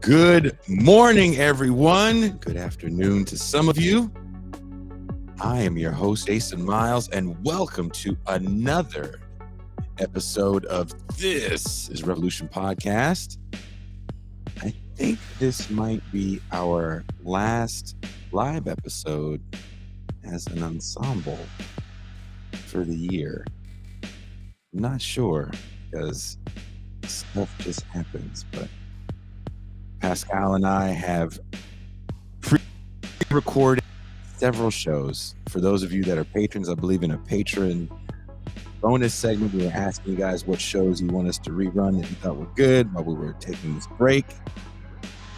Good morning, everyone. Good afternoon to some of you. I am your host, Jason Miles, and welcome to another episode of This is Revolution Podcast. I think this might be our last live episode as an ensemble for the year. I'm not sure because stuff just happens, but Pascal and I have pre-recorded several shows. For those of you that are patrons, I believe in a patron bonus segment, we were asking you guys what shows you want us to rerun that you thought were good while we were taking this break.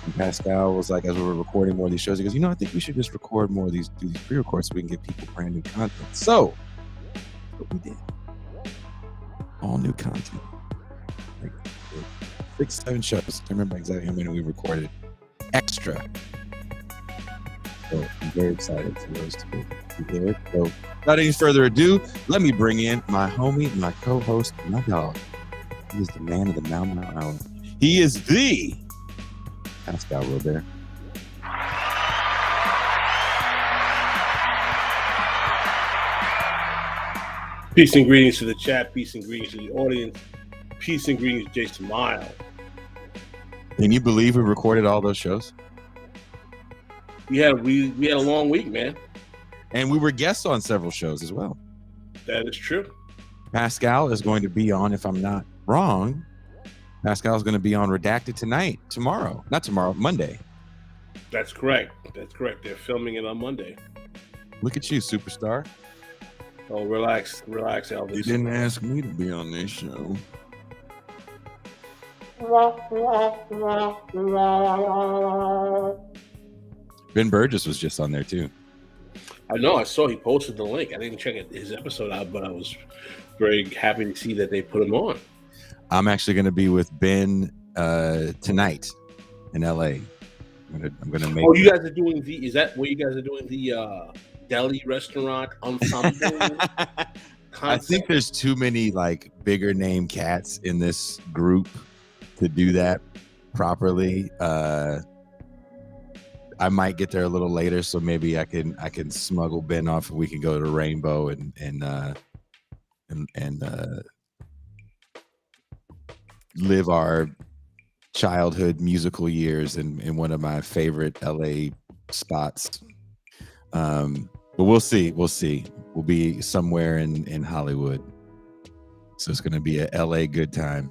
And Pascal was like, as we were recording more of these shows, he goes, I think we should just record more of these, do these pre-records so we can give people brand new content. So, what we did, all new content. Like 6-7 shows. I can't remember exactly how many we recorded extra. So I'm very excited for those to be there. So without any further ado, let me bring in my homie, my co-host, my dog. He is the man of the Mountain Island. He is the Pascal Robert. Peace and greetings to the chat. Peace and greetings to the audience. Peace and greetings to Jason Miles. Can you believe we recorded all those shows? We had a long week, man. And we were guests on several shows as well. That is true. Pascal is going to be on, if I'm not wrong, Pascal is going to be on Redacted Monday. That's correct. They're filming it on Monday. Look at you, superstar. Oh, relax, Elvis. You didn't ask me to be on this show. Ben Burgess was just on there too. I know. I saw he posted the link. I didn't check his episode out, but I was very happy to see that they put him on. I'm actually going to be with Ben tonight in LA. I'm going to make. Oh, you guys are doing the? Is that where you guys are doing the deli restaurant ensemble? I think there's too many like bigger name cats in this group to do that properly. I might get there a little later, so maybe I can smuggle Ben off and we can go to Rainbow and live our childhood musical years in one of my favorite LA spots. But we'll see. We'll be somewhere in Hollywood. So it's going to be a LA good time.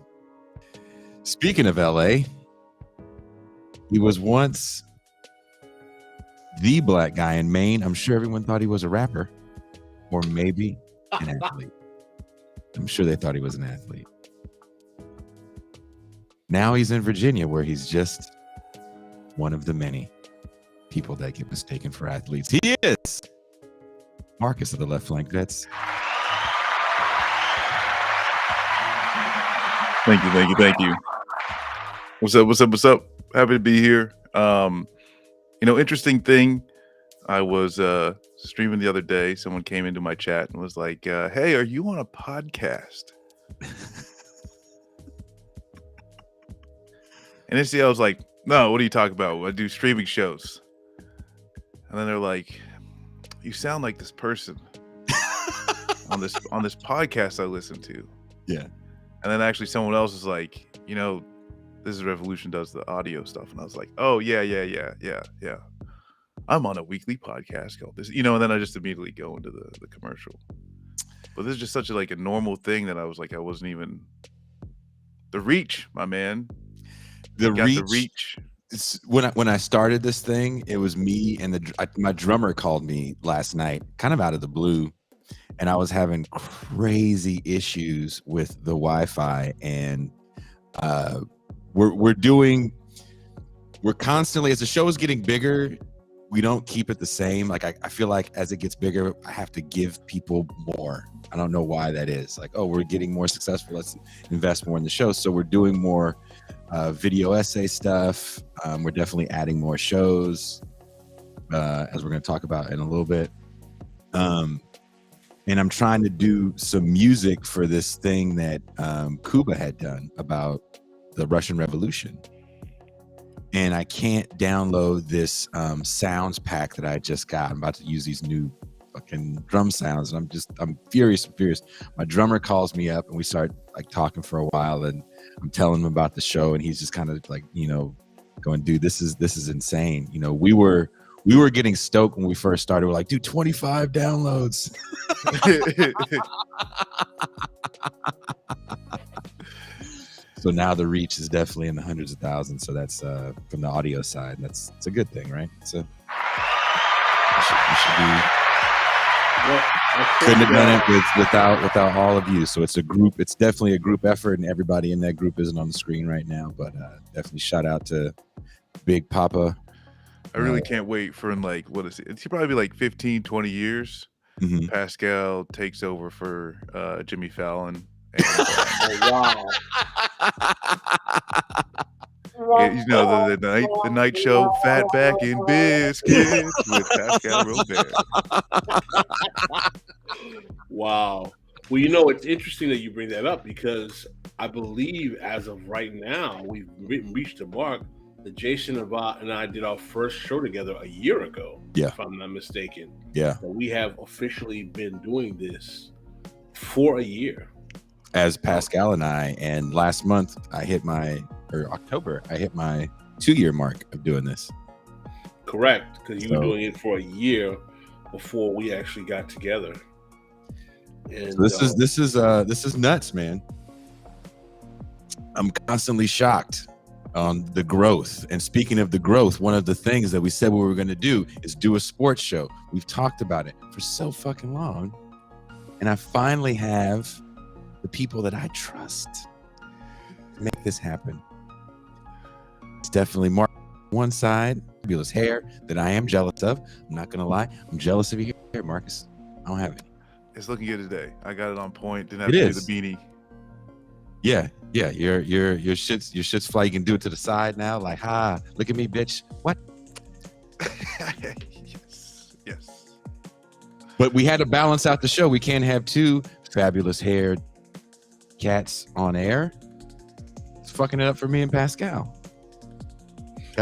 Speaking of LA, he was once the black guy in Maine. I'm sure everyone thought he was a rapper or maybe an athlete. I'm sure they thought he was an athlete. Now he's in Virginia, where he's just one of the many people that get mistaken for athletes. He is Marcus of the Left Flank Vets. Thank you. What's up? Happy to be here. Interesting thing. I was streaming the other day. Someone came into my chat and was like, hey, are you on a podcast? And initially I was like, no, what are you talking about? I do streaming shows. And then they're like, you sound like this person on this podcast I listen to. Yeah. And then actually someone else is like, This is Revolution does the audio stuff. And I was like, oh, yeah. I'm on a weekly podcast called this, and then I just immediately go into the commercial. But this is just such a normal thing that I was like, I wasn't even the reach, my man. The reach. When I started this thing, it was me and my drummer called me last night, kind of out of the blue, and I was having crazy issues with the Wi-Fi, and we're constantly, as the show is getting bigger, we don't keep it the same. Like I feel like as it gets bigger, I have to give people more. I don't know why that is. Like, oh, we're getting more successful, let's invest more in the show. So we're doing more video essay stuff. We're definitely adding more shows, as we're going to talk about in a little bit. And I'm trying to do some music for this thing that Kuba had done about the Russian Revolution. and I can't download this sounds pack that I just got. I'm about to use these new fucking drum sounds, and I'm furious. My drummer calls me up, and we start like talking for a while, and I'm telling him about the show, and he's just kind of like, going, dude, this is insane. We were getting stoked when we first started. We're like, dude, 25 downloads. So now the reach is definitely in the hundreds of thousands. So that's from the audio side. It's a good thing, right? So we should be. Couldn't have done it without all of you. So it's a group. It's definitely a group effort, and everybody in that group isn't on the screen right now. But definitely shout out to Big Papa. I really can't wait for what is it? It's probably like 15, 20 years. Mm-hmm. Pascal takes over for Jimmy Fallon. And, wow. The night show, Fatback and Biscuits with Pascal Robert. Wow. Well, it's interesting that you bring that up, because I believe as of right now, we've reached a mark that Jason and I did our first show together a year ago, if I'm not mistaken. Yeah. That we have officially been doing this for a year. As Pascal and I, and last month October, I hit my 2-year mark of doing this. Correct, because you were doing it for a year before we actually got together. And so this is nuts, man. I'm constantly shocked on the growth. And speaking of the growth, one of the things that we said we were going to do is do a sports show. We've talked about it for so fucking long, and I finally have the people that I trust to make this happen. It's definitely Mark on one side, fabulous hair that I am jealous of. I'm not gonna lie, I'm jealous of your hair, Marcus. I don't have any. It's looking good today. I got it on point. Didn't have to do the beanie. Yeah. Your shit's fly. You can do it to the side now. Like, look at me, bitch. What? Yes. But we had to balance out the show. We can't have two fabulous haired cats on air. It's fucking it up for me and Pascal.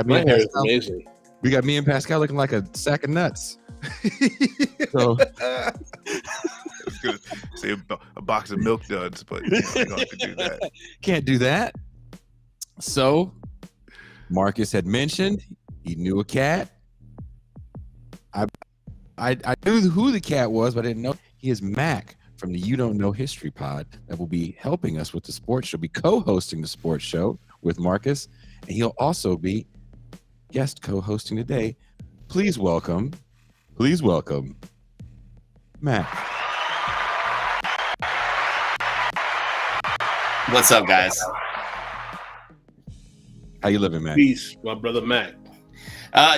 My hair is amazing. We got me and Pascal looking like a sack of nuts. So I was gonna say a box of Milk Duds, but you don't have to do that. Can't do that. So Marcus had mentioned he knew a cat. I knew who the cat was, but I didn't know. He is Mac from the You Don't Know History Pod that will be helping us with the sports show, be co-hosting the sports show with Marcus, and he'll also be guest co-hosting today. Please welcome Mac. What's up, guys? How you living, Mac? Peace, my brother Mac.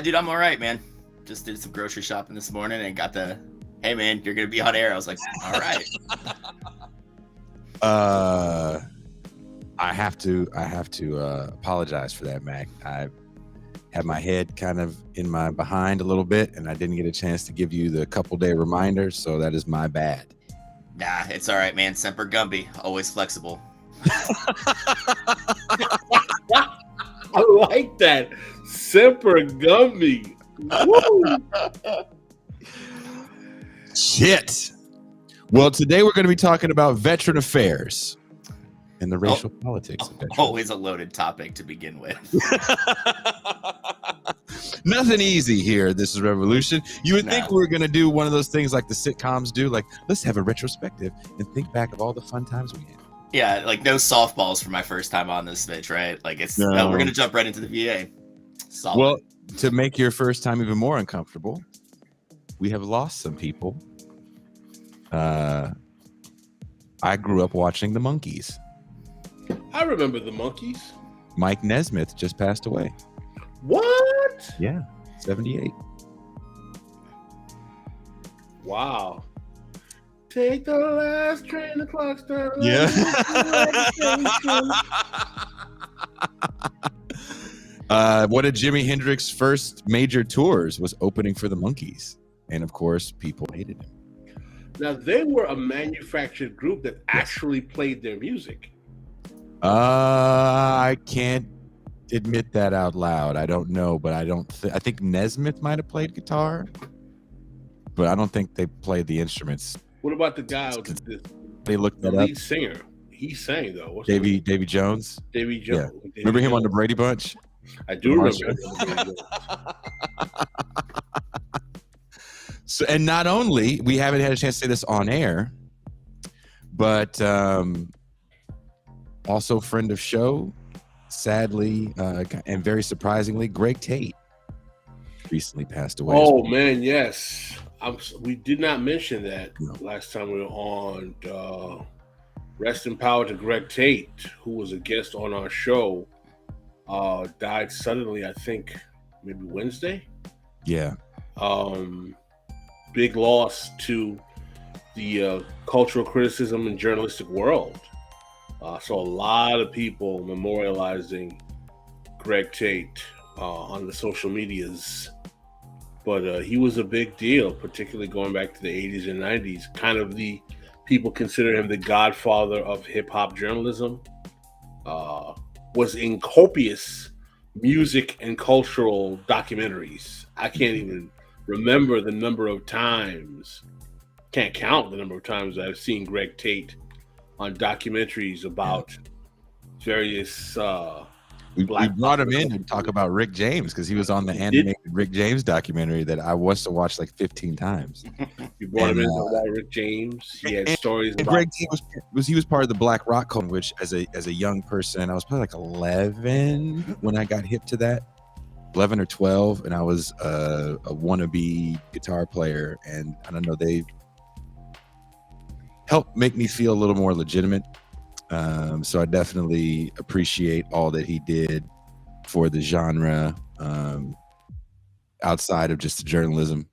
Dude, I'm all right, man. Just did some grocery shopping this morning and got hey man, you're gonna be on air. I was like, all right. I have to apologize for that, Mac. I had my head kind of in my behind a little bit, and I didn't get a chance to give you the couple-day reminder, so that is my bad. Nah, it's all right, man. Semper Gumby, always flexible. I like that. Semper Gumby. Woo. Shit. Well, today we're going to be talking about veteran affairs and the racial politics of veterans. Always a loaded topic to begin with. Nothing easy here. This is Revolution. You would think we were going to do one of those things like the sitcoms do, like let's have a retrospective and think back of all the fun times we had. Yeah, like no softballs for my first time on this bitch, right? Like we're going to jump right into the VA. Solid. Well, to make your first time even more uncomfortable, we have lost some people. I grew up watching the Monkees. I remember the Monkees. Mike Nesmith just passed away. What? Yeah, 78. Wow. Take the last train, the clock's down. Yeah. One of Jimi Hendrix's first major tours was opening for the Monkees, and of course, people hated him. Now they were a manufactured group that actually played their music. I can't admit that out loud. I don't know, but I think Nesmith might have played guitar, but I don't think they played the instruments. What about the guy with They looked the that up. lead singer? He sang though. What's Davy Jones. Davy Jones. Yeah. Davy Remember him Jones. on the Brady Bunch? I do remember him. So, and not only we haven't had a chance to say this on air, but also friend of show, sadly, and very surprisingly, Greg Tate recently passed away. Oh man, yes. We did not mention that No. last time we were on. Rest in power to Greg Tate, who was a guest on our show. Died suddenly, I think maybe Wednesday. Yeah. Big loss to the cultural criticism and journalistic world. So a lot of people memorializing Greg Tate on the social medias. But he was a big deal, particularly going back to the 80s and 90s. Kind of people consider him the godfather of hip-hop journalism. Was in copious music and cultural documentaries. I can't even remember the number of times, can't count the number of times I've seen Greg Tate on documentaries about various we brought him in to talk about Rick James because he was on the animated Rick James documentary that I must have watched like 15 times. You brought him in about Rick James. He had stories about Greg Tate was part of the Black Rock Cult, which as a young person, I was probably like 11 when I got hip to that. 11 or 12, and I was a wannabe guitar player, and I don't know, they helped make me feel a little more legitimate. So I definitely appreciate all that he did for the genre, outside of just the journalism.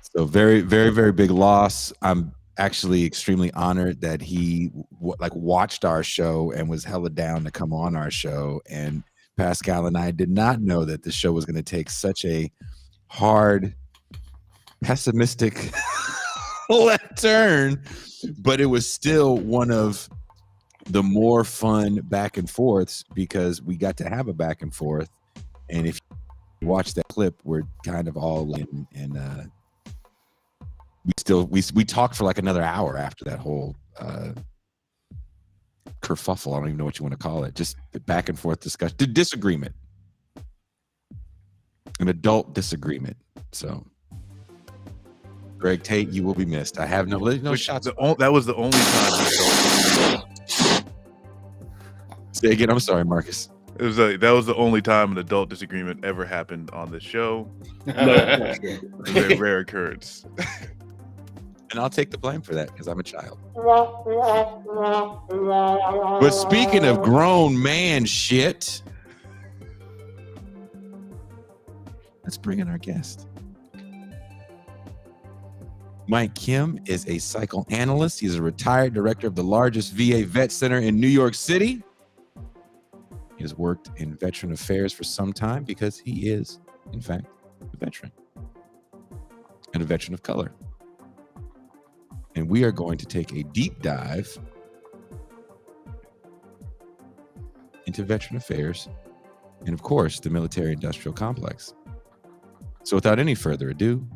So very, very, very big loss. I'm actually extremely honored that he watched our show and was hella down to come on our show. And Pascal and I did not know that the show was going to take such a hard, pessimistic left turn, but it was still one of the more fun back and forths because we got to have a back and forth. And if you watch that clip, we're kind of all in, and we talked for like another hour after that whole kerfuffle. I don't even know what you want to call it. Just the back and forth discussion, disagreement, an adult disagreement. So, Greg Tate, you will be missed. I have no shots. That was the only time. Say again. I'm sorry, Marcus. That was the only time an adult disagreement ever happened on this show. It was a rare occurrence. And I'll take the blame for that because I'm a child. But speaking of grown man shit, let's bring in our guest. Mike Kim is a psychoanalyst. He's a retired director of the largest VA vet center in New York City. He has worked in veteran affairs for some time because he is, in fact, a veteran and a veteran of color. And we are going to take a deep dive into veteran affairs and, of course, the military-industrial complex. So without any further ado,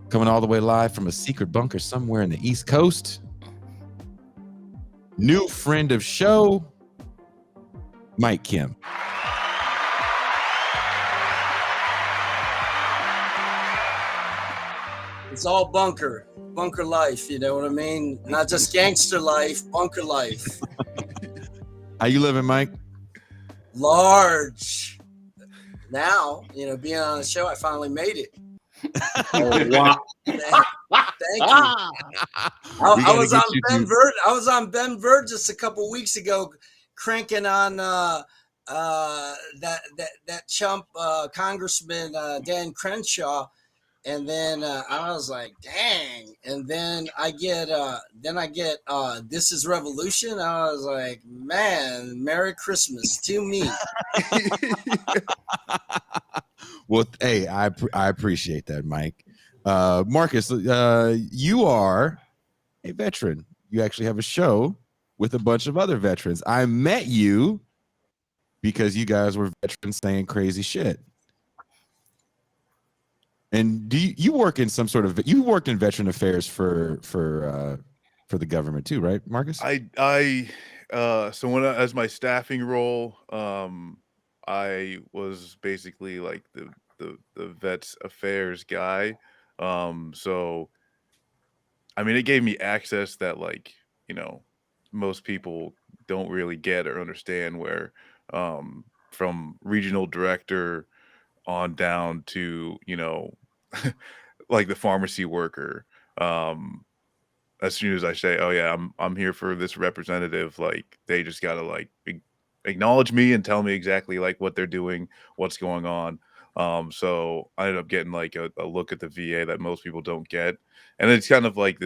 coming all the way live from a secret bunker somewhere in the East Coast, new friend of show, Mike Kim. It's all bunker life, you know what I mean? Not just gangster life, bunker life. How you living, Mike? Large. Now, being on the show, I finally made it. Oh, wow. Thank you. I was on Ben Burgess a couple weeks ago, cranking on that chump Congressman Dan Crenshaw. And then I was like, dang. And then I get This Is Revolution. I was like, man, Merry Christmas to me. Well, hey, I appreciate that, Mike. Marcus, you are a veteran. You actually have a show with a bunch of other veterans. I met you because you guys were veterans saying crazy shit. And do you work in some sort of, you worked in veteran affairs for the government too, right, Marcus? So when as my staffing role, I was basically like the vets affairs guy. So I mean, it gave me access that, like, most people don't really get or understand, where from regional director on down to, like the pharmacy worker. As soon as I say, "Oh yeah, I'm here for this representative," like they just gotta like acknowledge me and tell me exactly like what they're doing, what's going on. So I ended up getting like a look at the VA that most people don't get, and it's kind of like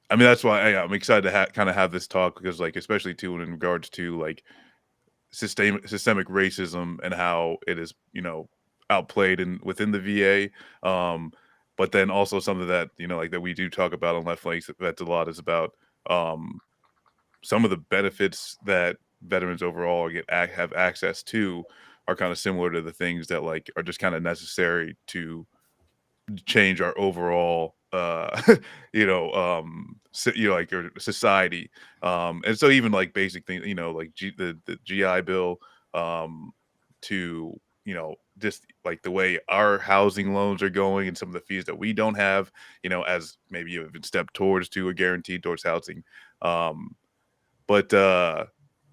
I mean, that's why I'm excited to kind of have this talk, because like, especially too in regards to like systemic racism and how it is, outplayed within the VA. But then also something that, like that we do talk about on Left Flanks that's a lot, is about some of the benefits that veterans overall have access to are kind of similar to the things that like are just kind of necessary to change our overall like your society. And so even like basic things, like the GI Bill, to just like the way our housing loans are going and some of the fees that we don't have, as maybe you've been stepped towards to a guaranteed towards housing. But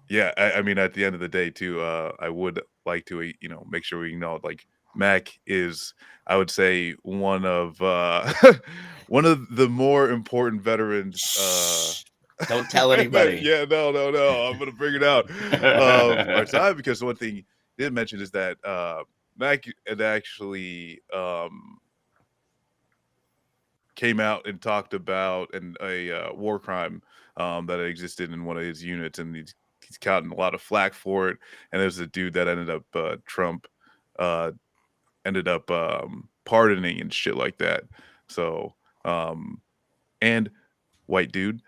yeah, I mean, at the end of the day too, I would like to make sure we know, like, Mac is, I would say, one of one of the more important veterans. Don't tell anybody. Yeah, no, I'm gonna bring it out of our time, because one thing he did mention is that Mac had actually came out and talked about a war crime that existed in one of his units, and he's gotten a lot of flack for it. And there's a dude that ended up Trump ended up pardoning and shit like that. So and white dude,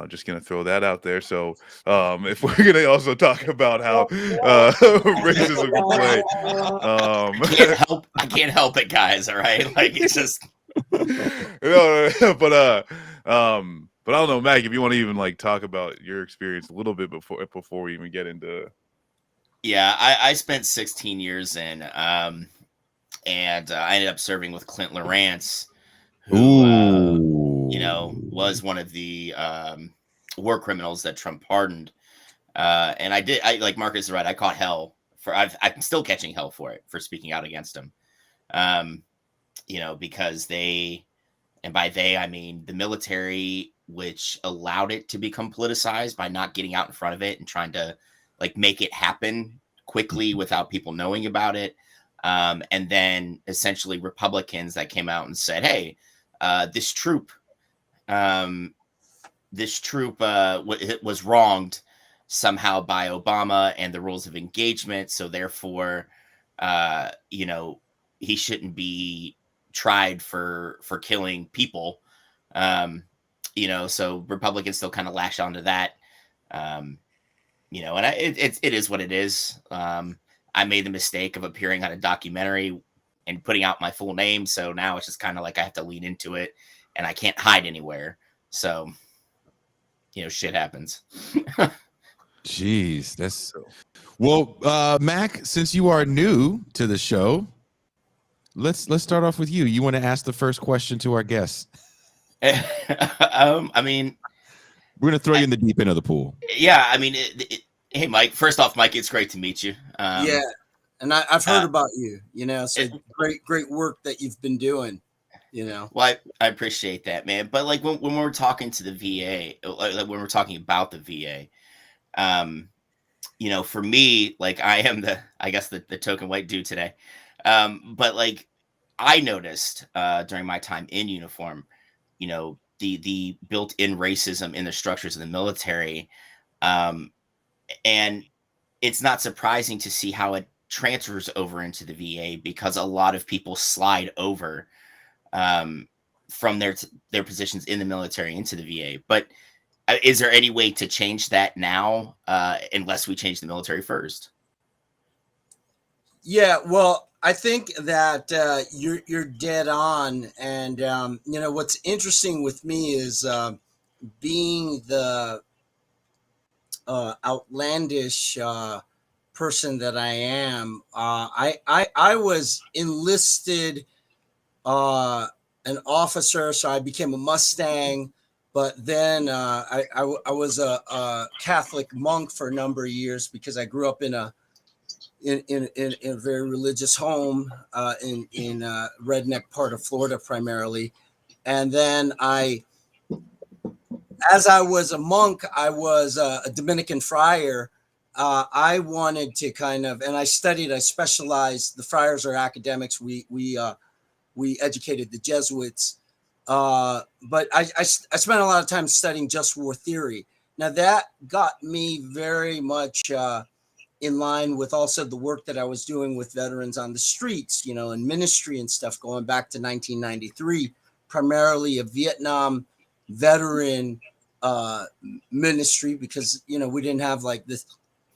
just gonna throw that out there. So if we're gonna also talk about how racism can play, I can't help it, guys. All right, like, it's just but I don't know, Mac, if you want to even like talk about your experience a little bit before we even get into. Yeah, I spent 16 years in, and I ended up serving with Clint Lawrence, who was one of the war criminals that Trump pardoned. And I like Marcus is right. I caught hell for. I'm still catching hell for it, for speaking out against him. Because they, and by they I mean the military, which allowed it to become politicized by not getting out in front of it and trying to like make it happen quickly without people knowing about it. And then essentially Republicans that came out and said, hey, this troop was wronged somehow by Obama and the rules of engagement. So therefore, he shouldn't be tried for killing people. So Republicans still kind of lash onto that. And it is what it is. I made the mistake of appearing on a documentary and putting out my full name. So now it's just kind of like I have to lean into it, and I can't hide anywhere. So, shit happens. Jeez, that's well, Mac, since you are new to the show, let's start off with you. You want to ask the first question to our guests? I mean, we're gonna throw you in the deep end of the pool. Yeah, I mean, hey, Mike. First off, Mike, it's great to meet you. Yeah, and I've heard about you. So great work that you've been doing. Well, I appreciate that, man. But like when we're talking to the VA, like when we're talking about the VA, for me, like I am the token white dude today. But like I noticed during my time in uniform, the built-in racism in the structures of the military. And it's not surprising to see how it transfers over into the VA, because a lot of people slide over from their positions in the military into the VA. But Is there any way to change that now, unless we change the military first? Yeah, well, I think that you're dead on, and what's interesting with me is being the outlandish person that I am. I was enlisted an officer, so I became a Mustang. But then I was a Catholic monk for a number of years because I grew up in a very religious home in redneck part of Florida primarily. And then as I was a monk, I was a Dominican friar. I wanted to and I specialized. The friars are academics. We educated the Jesuits. But I spent a lot of time studying just war theory. Now that got me very much in line with also the work that I was doing with veterans on the streets, in ministry and stuff, going back to 1993, primarily a Vietnam veteran ministry, because, we didn't have like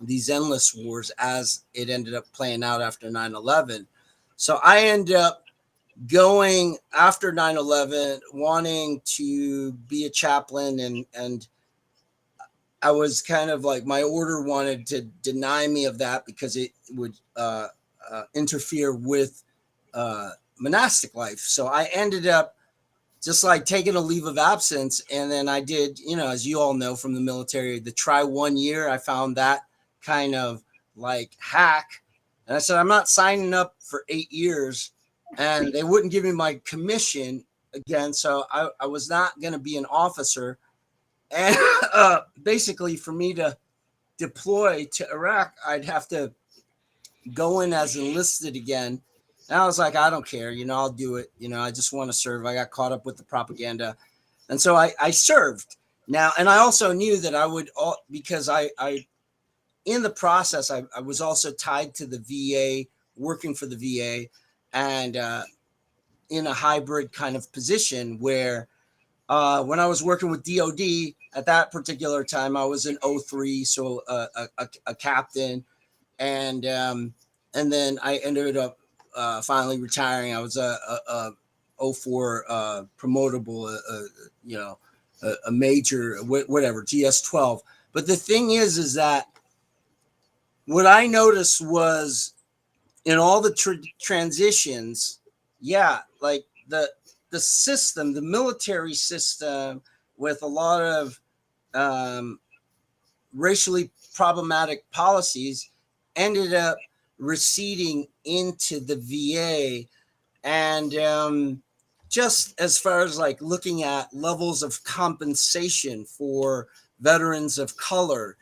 these endless wars as it ended up playing out after 9/11. So I ended up going after 9/11, wanting to be a chaplain, and I was kind of like, my order wanted to deny me of that because it would interfere with monastic life. So I ended up just like taking a leave of absence. And then I did, as you all know from the military, the try 1 year. I found that kind of like hack. And I said, I'm not signing up for 8 years. And they wouldn't give me my commission again. So I was not going to be an officer. And basically, for me to deploy to Iraq, I'd have to go in as enlisted again. And I was like, I don't care, I'll do it. I just want to serve. I got caught up with the propaganda. And so I served now. And I also knew that I would, because I in the process, I was also tied to the VA, working for the VA, and in a hybrid kind of position where when I was working with DOD at that particular time, I was in 03, so a captain, and then I ended up finally retiring. I was a 04 promotable, a major, whatever, GS-12. But the thing is that what I noticed was in all the transitions, like the system, the military system, with a lot of racially problematic policies, ended up receding into the VA. And just as far as like looking at levels of compensation for veterans of color,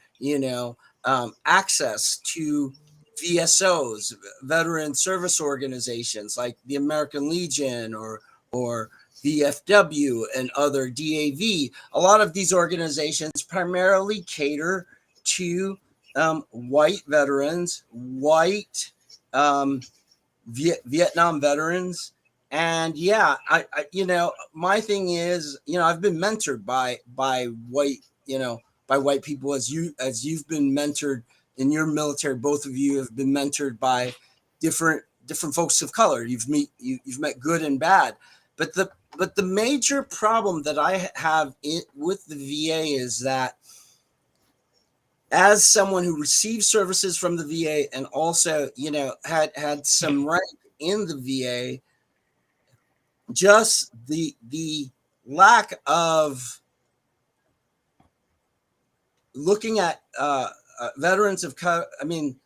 access to VSOs, veteran service organizations like the American Legion or VFW and other DAV. A lot of these organizations primarily cater to white veterans, white Vietnam veterans. And I my thing is, I've been mentored by white, by white people, as you've been mentored in your military. Both of you have been mentored by different folks of color. You've met good and bad. But the major problem that I have with the VA is that, as someone who received services from the VA and also, had some rank in the VA, just the lack of looking at veterans of color. I mean,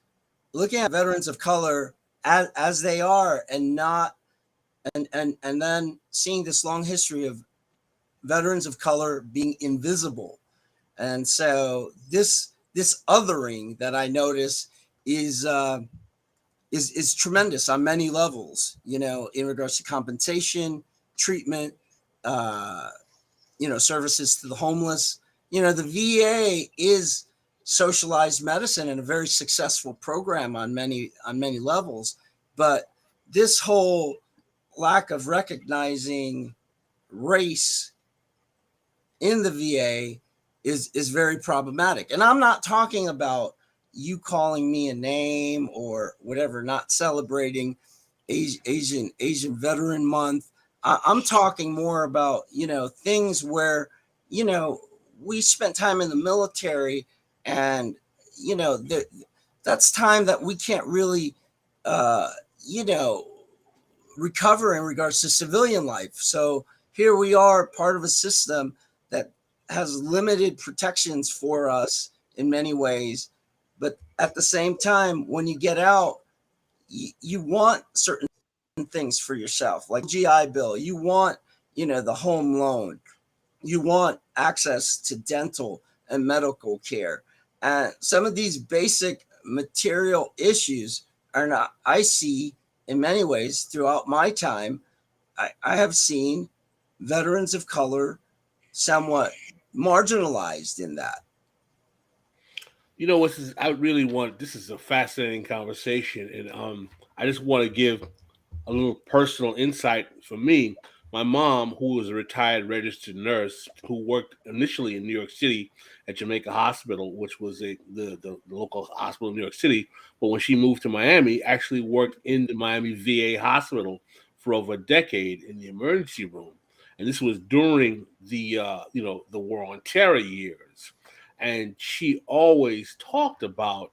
looking at veterans of color as they are, and not, and then seeing this long history of veterans of color being invisible. And so this othering that I notice is tremendous on many levels, in regards to compensation, treatment, services to the homeless. The VA is socialized medicine and a very successful program on many levels. But this whole lack of recognizing race in the VA is very problematic. And I'm not talking about you calling me a name or whatever, not celebrating Asian Veteran Month. I'm talking more about, things where, we spent time in the military, and, that's time that we can't really, recover in regards to civilian life. So here we are, part of a system that has limited protections for us in many ways. But at the same time, when you get out, you want certain things for yourself, like GI Bill. You want, the home loan. You want access to dental and medical care. And some of these basic material issues are not, I see in many ways throughout my time, I have seen veterans of color somewhat marginalized in that. This is a fascinating conversation, and I just want to give a little personal insight for me. My mom, who was a retired registered nurse, who worked initially in New York City at Jamaica Hospital, which was the local hospital in New York City, but when she moved to Miami, actually worked in the Miami VA hospital for over a decade in the emergency room, and this was during the War on Terror years. And she always talked about,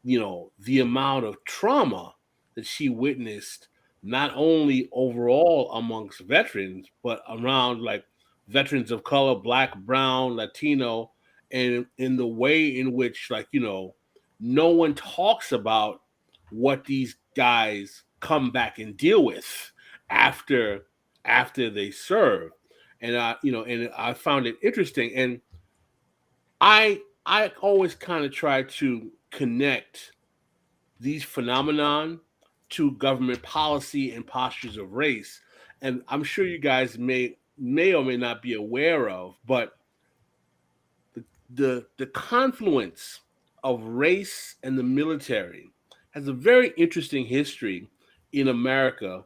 the amount of trauma that she witnessed, not only overall amongst veterans, but around like veterans of color, Black, Brown, Latino, and in the way in which, no one talks about what these guys come back and deal with after they serve. And I found it interesting. And I always kind of try to connect these phenomenon to government policy and postures of race. And I'm sure you guys may or may not be aware of, but the confluence of race and the military has a very interesting history in America,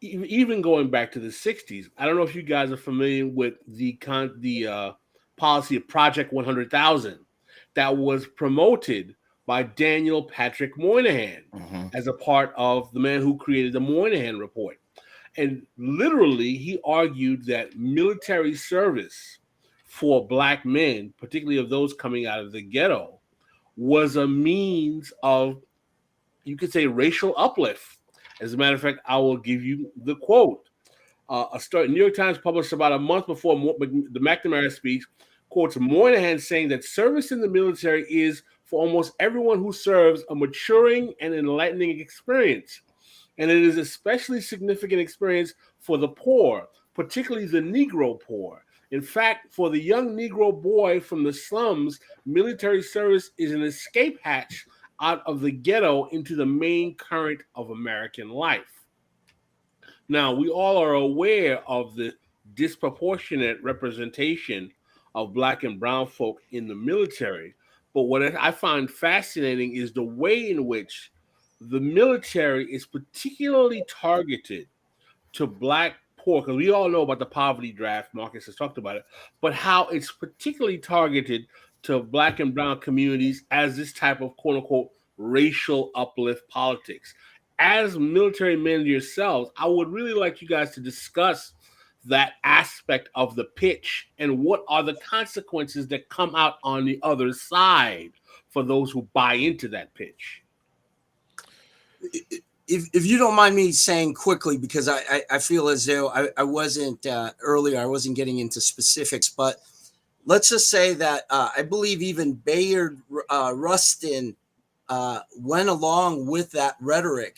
even going back to the 60s. I don't know if you guys are familiar with the policy of Project 100,000 that was promoted by Daniel Patrick Moynihan as a part of the man who created the Moynihan Report. And literally, he argued that military service for Black men, particularly of those coming out of the ghetto, was a means of, you could say, racial uplift. As a matter of fact, I will give you the quote. New York Times published about a month before the McNamara speech, quotes Moynihan saying that service in the military is, for almost everyone who serves, a maturing and enlightening experience. And it is especially significant experience for the poor, particularly the Negro poor. In fact, for the young Negro boy from the slums, military service is an escape hatch out of the ghetto into the main current of American life. Now, we all are aware of the disproportionate representation of Black and brown folk in the military. But what I find fascinating is the way in which the military is particularly targeted to Black poor, because we all know about the poverty draft, Marcus has talked about it, but how it's particularly targeted to Black and brown communities as this type of quote unquote racial uplift politics. As military men yourselves, I would really like you guys to discuss that aspect of the pitch and what are the consequences that come out on the other side for those who buy into that pitch. If you don't mind me saying quickly, because I feel as though I wasn't earlier, I wasn't getting into specifics, but let's just say that I believe even Bayard Rustin went along with that rhetoric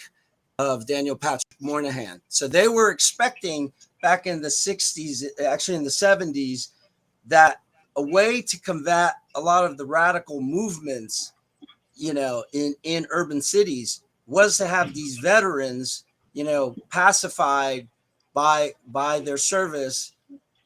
of Daniel Patrick Moynihan. So they were expecting back in the 60s, actually in the 70s, that a way to combat a lot of the radical movements, in urban cities was to have these veterans, pacified by their service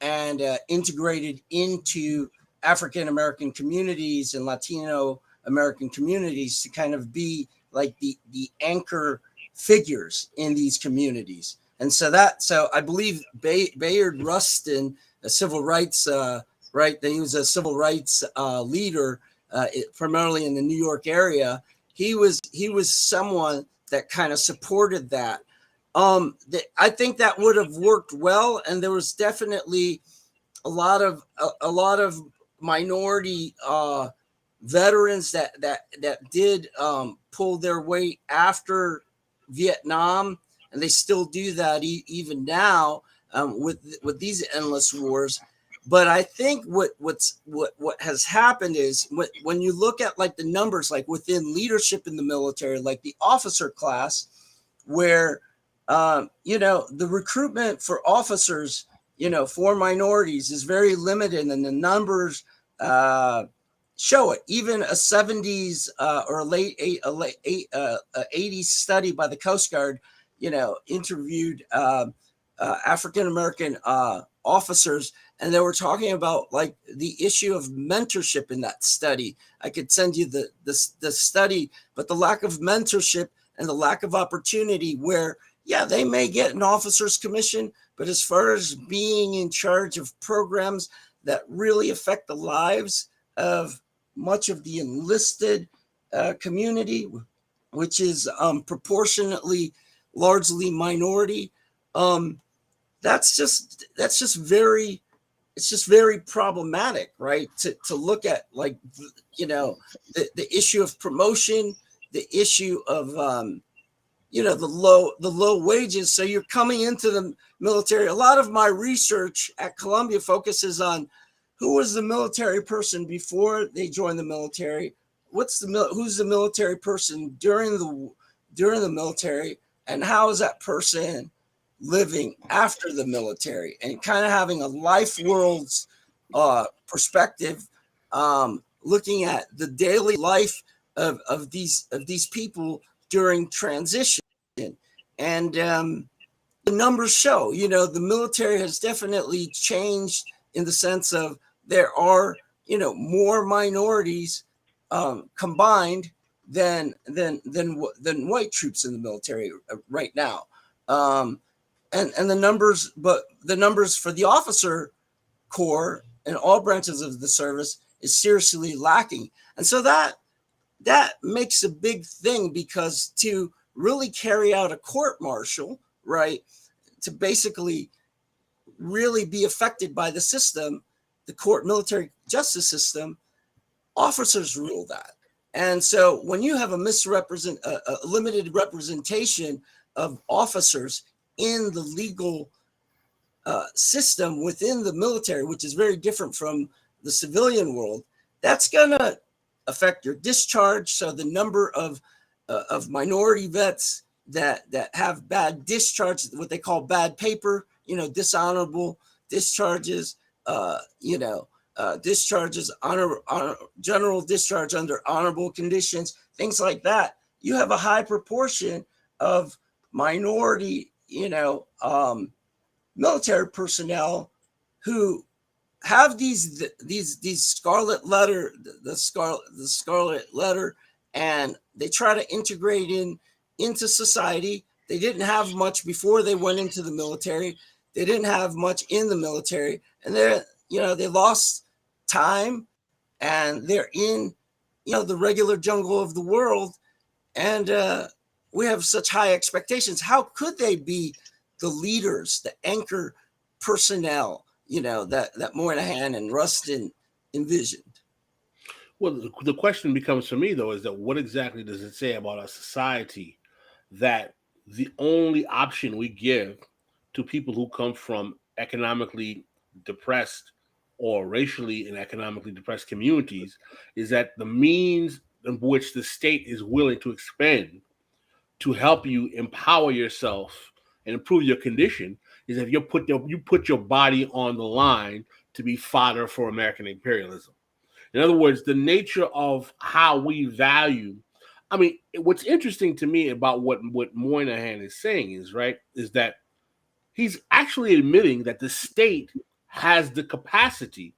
and integrated into African American communities and Latino American communities to kind of be like the anchor figures in these communities. And so I believe Bayard Rustin, a civil rights right? That he was a civil rights leader, primarily in the New York area. He was someone that kind of supported that. I think that would have worked well, and there was definitely a lot of minority veterans that did pull their weight after Vietnam, and they still do that even now with these endless wars. But I think what has happened is when you look at like the numbers, like within leadership in the military, like the officer class, where the recruitment for officers, for minorities is very limited, and the numbers show it. Even a 70s or a late 80s study by the Coast Guard, interviewed African American officers, and they were talking about like the issue of mentorship in that study. I could send you the study, but the lack of mentorship and the lack of opportunity where, yeah, they may get an officer's commission, but as far as being in charge of programs that really affect the lives of much of the enlisted community, which is proportionately largely minority, that's just very problematic, right? To look at, like, the issue of promotion, the issue of the low wages. So you're coming into the military. A lot of my research at Columbia focuses on who was the military person before they joined the military, who's the military person during the military, and how is that person living after the military, and kind of having a life world's perspective, looking at the daily life of these people during transition. And the numbers show, the military has definitely changed in the sense of there are, more minorities combined than white troops in the military right now. And the numbers for the officer corps and all branches of the service is seriously lacking. And so that makes a big thing, because to really carry out a court martial, right, to basically really be affected by the system, the military justice system, officers rule that. And so when you have a limited representation of officers in the legal system within the military, which is very different from the civilian world, that's going to affect your discharge. So the number of minority vets that have bad discharge, what they call bad paper, dishonorable discharges, discharges, general discharge under honorable conditions, things like that. You have a high proportion of minority, military personnel who have these scarlet letter, the scarlet letter, and they try to integrate into society. They didn't have much before they went into the military. They didn't have much in the military, and they lost time, and they're in, the regular jungle of the world, and we have such high expectations. How could they be the leaders, the anchor personnel, that Moynihan and Rustin envisioned? Well, the question becomes for me, though, is that what exactly does it say about our society that the only option we give to people who come from economically depressed or racially and economically depressed communities is that the means in which the state is willing to expend to help you empower yourself and improve your condition is if you put your body on the line to be fodder for American imperialism. In other words, the nature of how we value. I mean, what's interesting to me about what Moynihan is saying is that he's actually admitting that the state has the capacity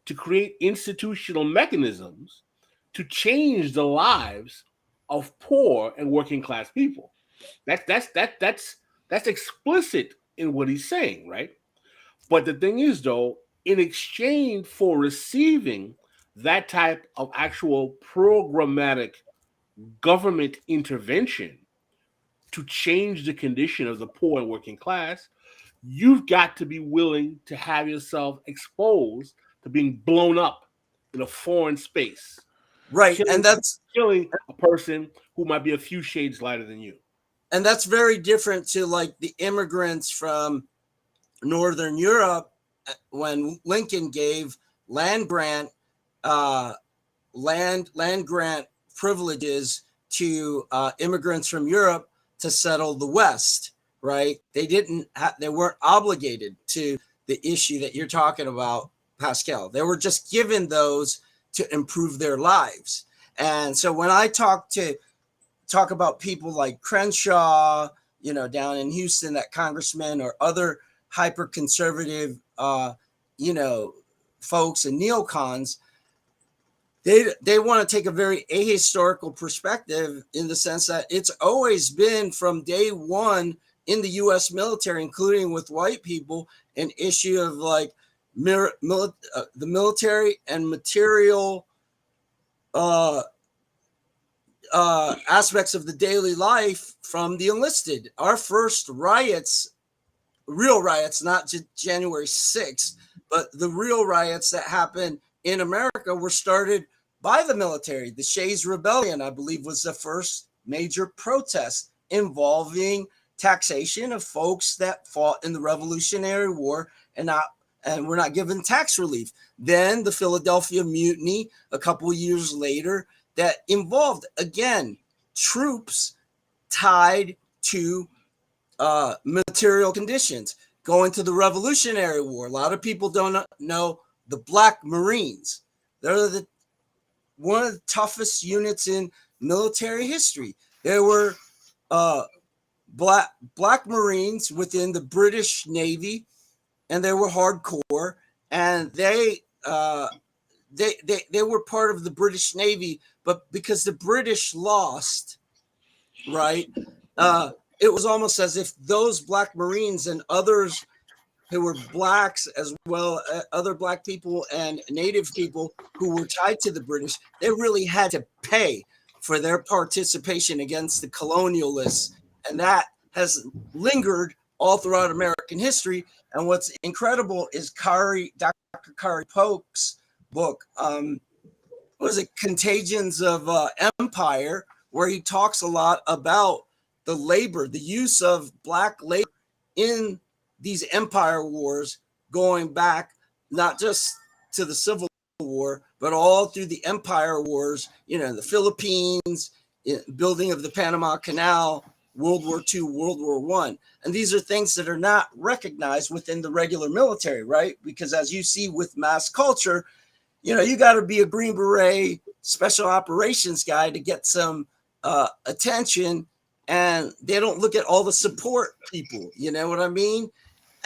to create institutional mechanisms to change the lives of poor and working class people. That's explicit in what he's saying, right? But the thing is, though, in exchange for receiving that type of actual programmatic government intervention to change the condition of the poor and working class, you've got to be willing to have yourself exposed to being blown up in a foreign space. Right. And that's killing a person who might be a few shades lighter than you. And that's very different to like the immigrants from Northern Europe when Lincoln gave land grant privileges to immigrants from Europe to settle the West, right? They weren't obligated to the issue that you're talking about, Pascal. They were just given those to improve their lives. And so when I talk about people like Crenshaw, down in Houston, that congressman, or other hyper conservative, folks and neocons, they want to take a very ahistorical perspective in the sense that it's always been from day one in the U.S. military, including with white people, an issue of like the military and material aspects of the daily life from the enlisted. Our first riots, real riots, not just January 6th, but the real riots that happened in America were started by the military. The Shays Rebellion, I believe, was the first major protest involving taxation of folks that fought in the Revolutionary War and were not given tax relief. Then the Philadelphia Mutiny a couple of years later that involved, again, troops tied to material conditions. Going to the Revolutionary War, a lot of people don't know the Black Marines. They're one of the toughest units in military history. There were Black Marines within the British Navy, and they were hardcore, and they were part of the British Navy, but because the British lost, right, it was almost as if those Black Marines and others who were blacks, as well as other Black people and Native people who were tied to the British, they really had to pay for their participation against the colonialists. And that has lingered all throughout American history. And what's incredible is Dr. Kari Polk's book, was it Contagions of Empire, where he talks a lot about the labor, the use of Black labor in these empire wars, going back not just to the Civil War, but all through the empire wars, the Philippines, building of the Panama Canal, World War II, World War I. And these are things that are not recognized within the regular military, right? Because as you see with mass culture, you got to be a Green Beret special operations guy to get some attention, and they don't look at all the support people. You know what I mean?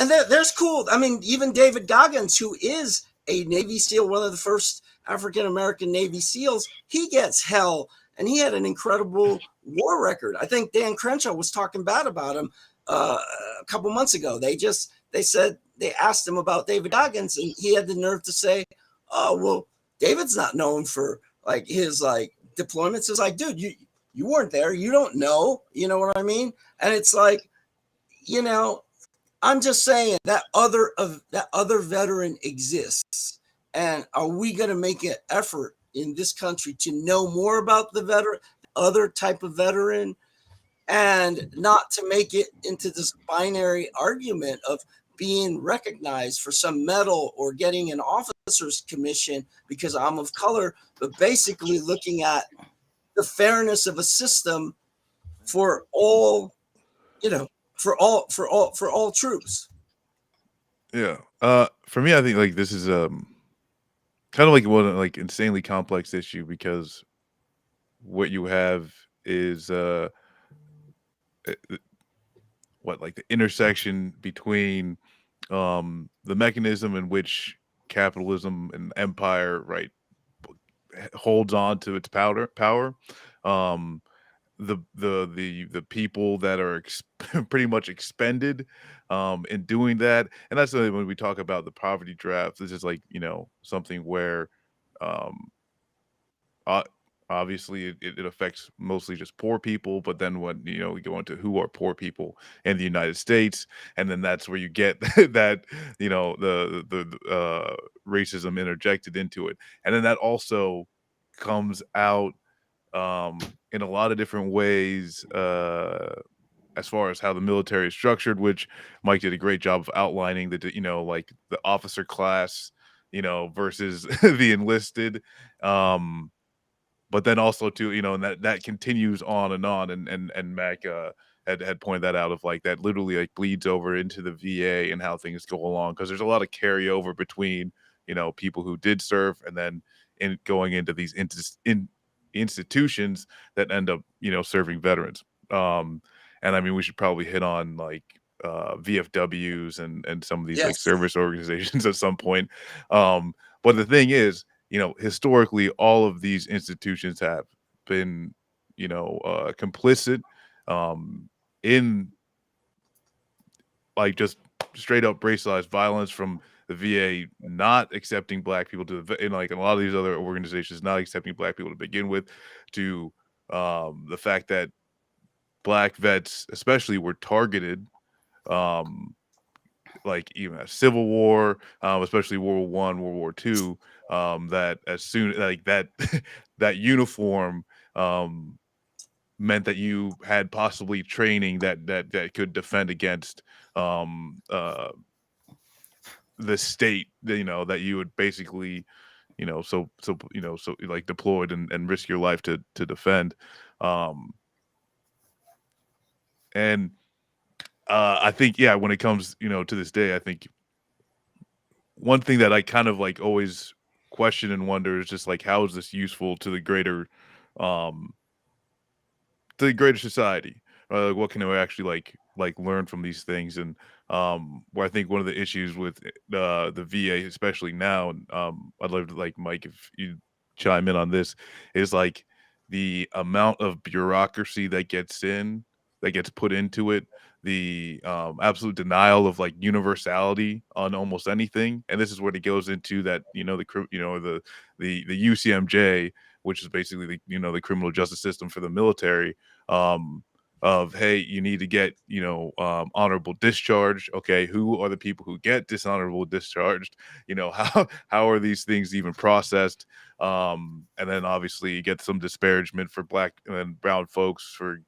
And there's cool. I mean, even David Goggins, who is a Navy SEAL, one of the first African-American Navy SEALs, he gets hell, and he had an incredible war record. I think Dan Crenshaw was talking bad about him a couple months ago. They asked him about David Goggins, and he had the nerve to say, "Oh, well, David's not known for his deployments." It's like, dude, you weren't there. You don't know. You know what I mean? And it's like, I'm just saying that other veteran exists. And are we going to make an effort in this country to know more about the veteran, other type of veteran, and not to make it into this binary argument of being recognized for some medal or getting an officer's commission because I'm of color, but basically looking at the fairness of a system for all, for all troops. Yeah. For me, I think this is kind of one insanely complex issue, because what you have is the intersection between the mechanism in which capitalism and empire holds on to its power, the people that are pretty much expended in doing that. And that's when we talk about the poverty draft. This is like, something where um uh, obviously it affects mostly just poor people, but then when we go into who are poor people in the United States, and then that's where you get that the racism interjected into it, and then that also comes out in a lot of different ways as far as how the military is structured, which Mike did a great job of outlining like the officer class, versus the enlisted. But then also too, and that continues on and on, and Mac had pointed that out, of like that literally like bleeds over into the VA and how things go along, because there's a lot of carryover between people who did serve, and then in going into these institutions that end up serving veterans. And I mean, we should probably hit on like VFWs and some of these like Yes. service organizations at some point. But the thing is, historically, all of these institutions have been, complicit in like just straight up racialized violence, from the VA not accepting black people and like a lot of these other organizations not accepting black people to begin with, to the fact that black vets especially were targeted, like even a Civil War, especially World War I, World War II, that as soon like that that uniform meant that you had possibly training that could defend against the state, that you would basically, so like deployed and risk your life to defend. And I think, yeah, when it comes, to this day, I think one thing that I kind of like always question and wonder is just like, how is this useful to the greater um society? Like, what can we actually like learn from these things? And where I think one of the issues with the VA, especially now, and I'd love to, like, Mike, if you chime in on this, is like the amount of bureaucracy that gets put into it, the absolute denial of like universality on almost anything. And this is where it goes into that, the UCMJ, which is basically the criminal justice system for the military, of, hey, you need to get honorable discharge. Okay, who are the people who get dishonorable discharged? How are these things even processed? And then obviously you get some disparagement for black and brown folks for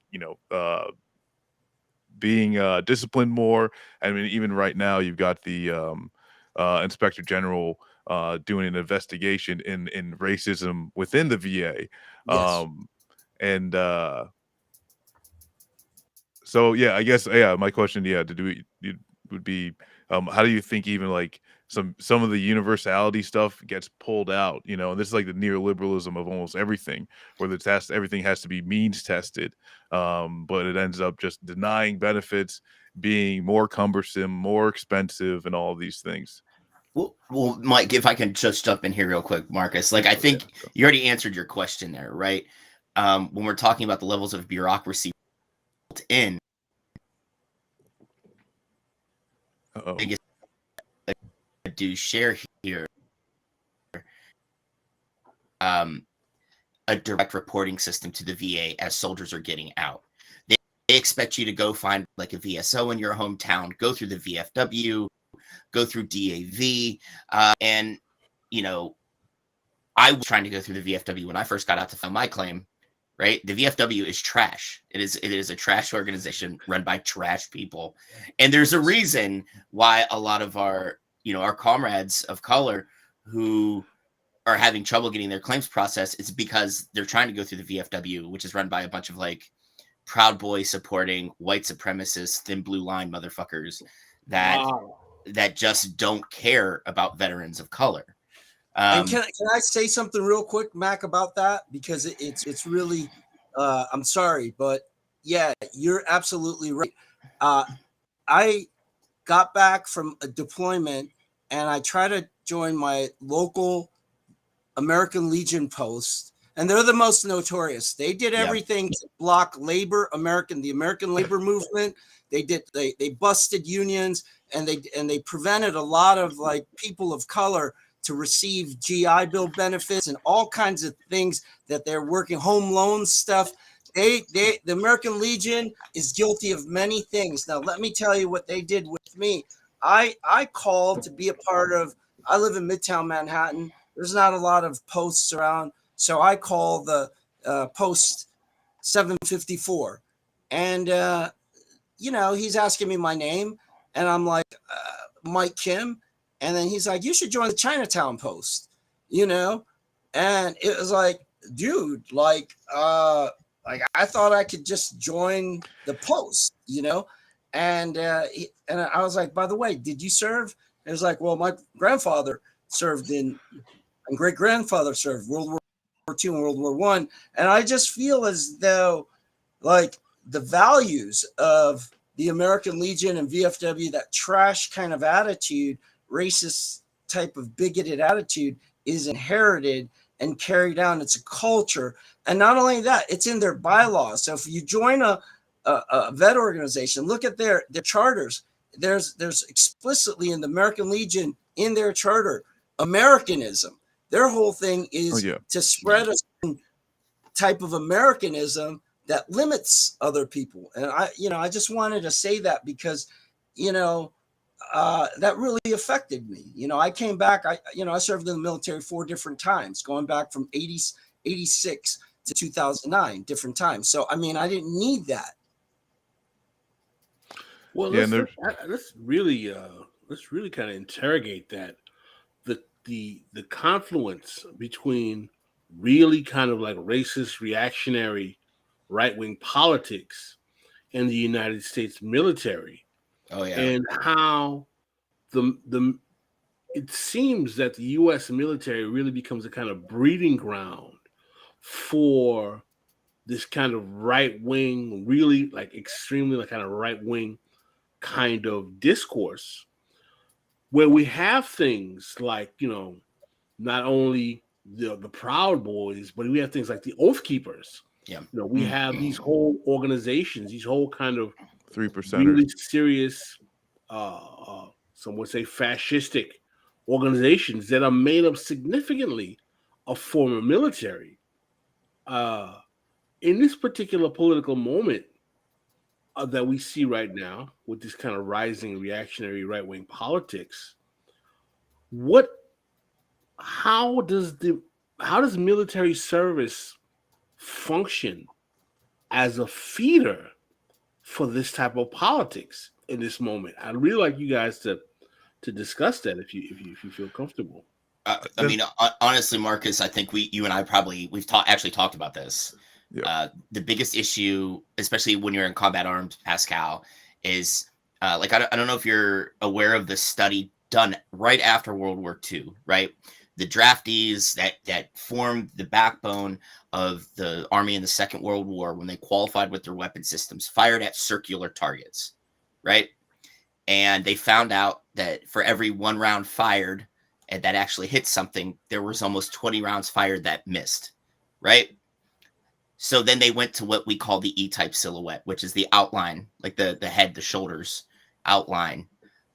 being disciplined more. I mean, even right now you've got the inspector general doing an investigation in racism within the VA. Yes. And so, yeah, I guess, yeah, my question, yeah, would be, how do you think even like some of the universality stuff gets pulled out? And this is like the neoliberalism of almost everything, where everything has to be means tested, but it ends up just denying benefits, being more cumbersome, more expensive, and all of these things. Well, Mike, if I can just jump in here real quick, Marcus, like I think you already answered your question there, right? When we're talking about the levels of bureaucracy built in, biggest I do share here, a direct reporting system to the VA as soldiers are getting out. They expect you to go find like a VSO in your hometown, go through the VFW, go through DAV, and I was trying to go through the VFW when I first got out to file my claim. Right, the VFW is trash. It is a trash organization run by trash people, and there's a reason why a lot of our our comrades of color who are having trouble getting their claims processed, it's because they're trying to go through the VFW, which is run by a bunch of like Proud Boy supporting white supremacists, thin blue line motherfuckers that just don't care about veterans of color. And can I say something real quick, Mac, about that? Because it's really, I'm sorry, but yeah, you're absolutely right. I got back from a deployment and I tried to join my local American Legion post. and they're the most notorious. They did everything to block labor, the American labor movement. They busted unions, and they prevented a lot of like people of color to receive GI Bill benefits and all kinds of things that they're working, home loan stuff. The American Legion is guilty of many things. Now, let me tell you what they did with me. I called to be a part of, I live in Midtown Manhattan. There's not a lot of posts around. So I call the post 754. And, he's asking me my name. And I'm like, Mike Kim. And then he's like, you should join the Chinatown Post, And it was like, dude, I thought I could just join the Post, And I was like, by the way, did you serve? It was like, well, my grandfather served and great grandfather served World War II and World War I. And I just feel as though like the values of the American Legion and VFW, that trash kind of attitude, racist type of bigoted attitude, is inherited and carried down. It's a culture. And not only that, it's in their bylaws. So if you join a vet organization, look at their charters. There's explicitly in the American Legion, in their charter, Americanism. Their whole thing is to spread a certain type of Americanism that limits other people. And I just wanted to say that because, that really affected me. I came back, I served in the military 4 different times, going back from 86 to 2009, different times. So, I didn't need that. Well, let's really kind of interrogate that. The confluence between really kind of like racist, reactionary, right-wing politics and the United States military. Oh yeah. And how it seems that the U.S. military really becomes a kind of breeding ground for this kind of right-wing, really like extremely like kind of right-wing kind of discourse, where we have things like, not only the Proud Boys, but we have things like the Oath Keepers. Yeah. We have these whole organizations, these whole kind of 3%ers, really serious, some would say fascistic organizations that are made up significantly of former military. In this particular political moment that we see right now with this kind of rising reactionary right-wing politics, how does military service function as a feeder for this type of politics in this moment? I'd really like you guys to discuss that if you feel comfortable. Honestly, Marcus, I think you and I we've talked about this. Yeah. The biggest issue, especially when you're in combat arms, Pascal, is I don't know if you're aware of the study done right after World War II, right? The draftees that formed the backbone of the Army in the Second World War, when they qualified with their weapon systems, fired at circular targets, right? And they found out that for every 1 round fired and that actually hit something, there was almost 20 rounds fired that missed, right? So then they went to what we call the E-type silhouette, which is the outline, like the head, the shoulders outline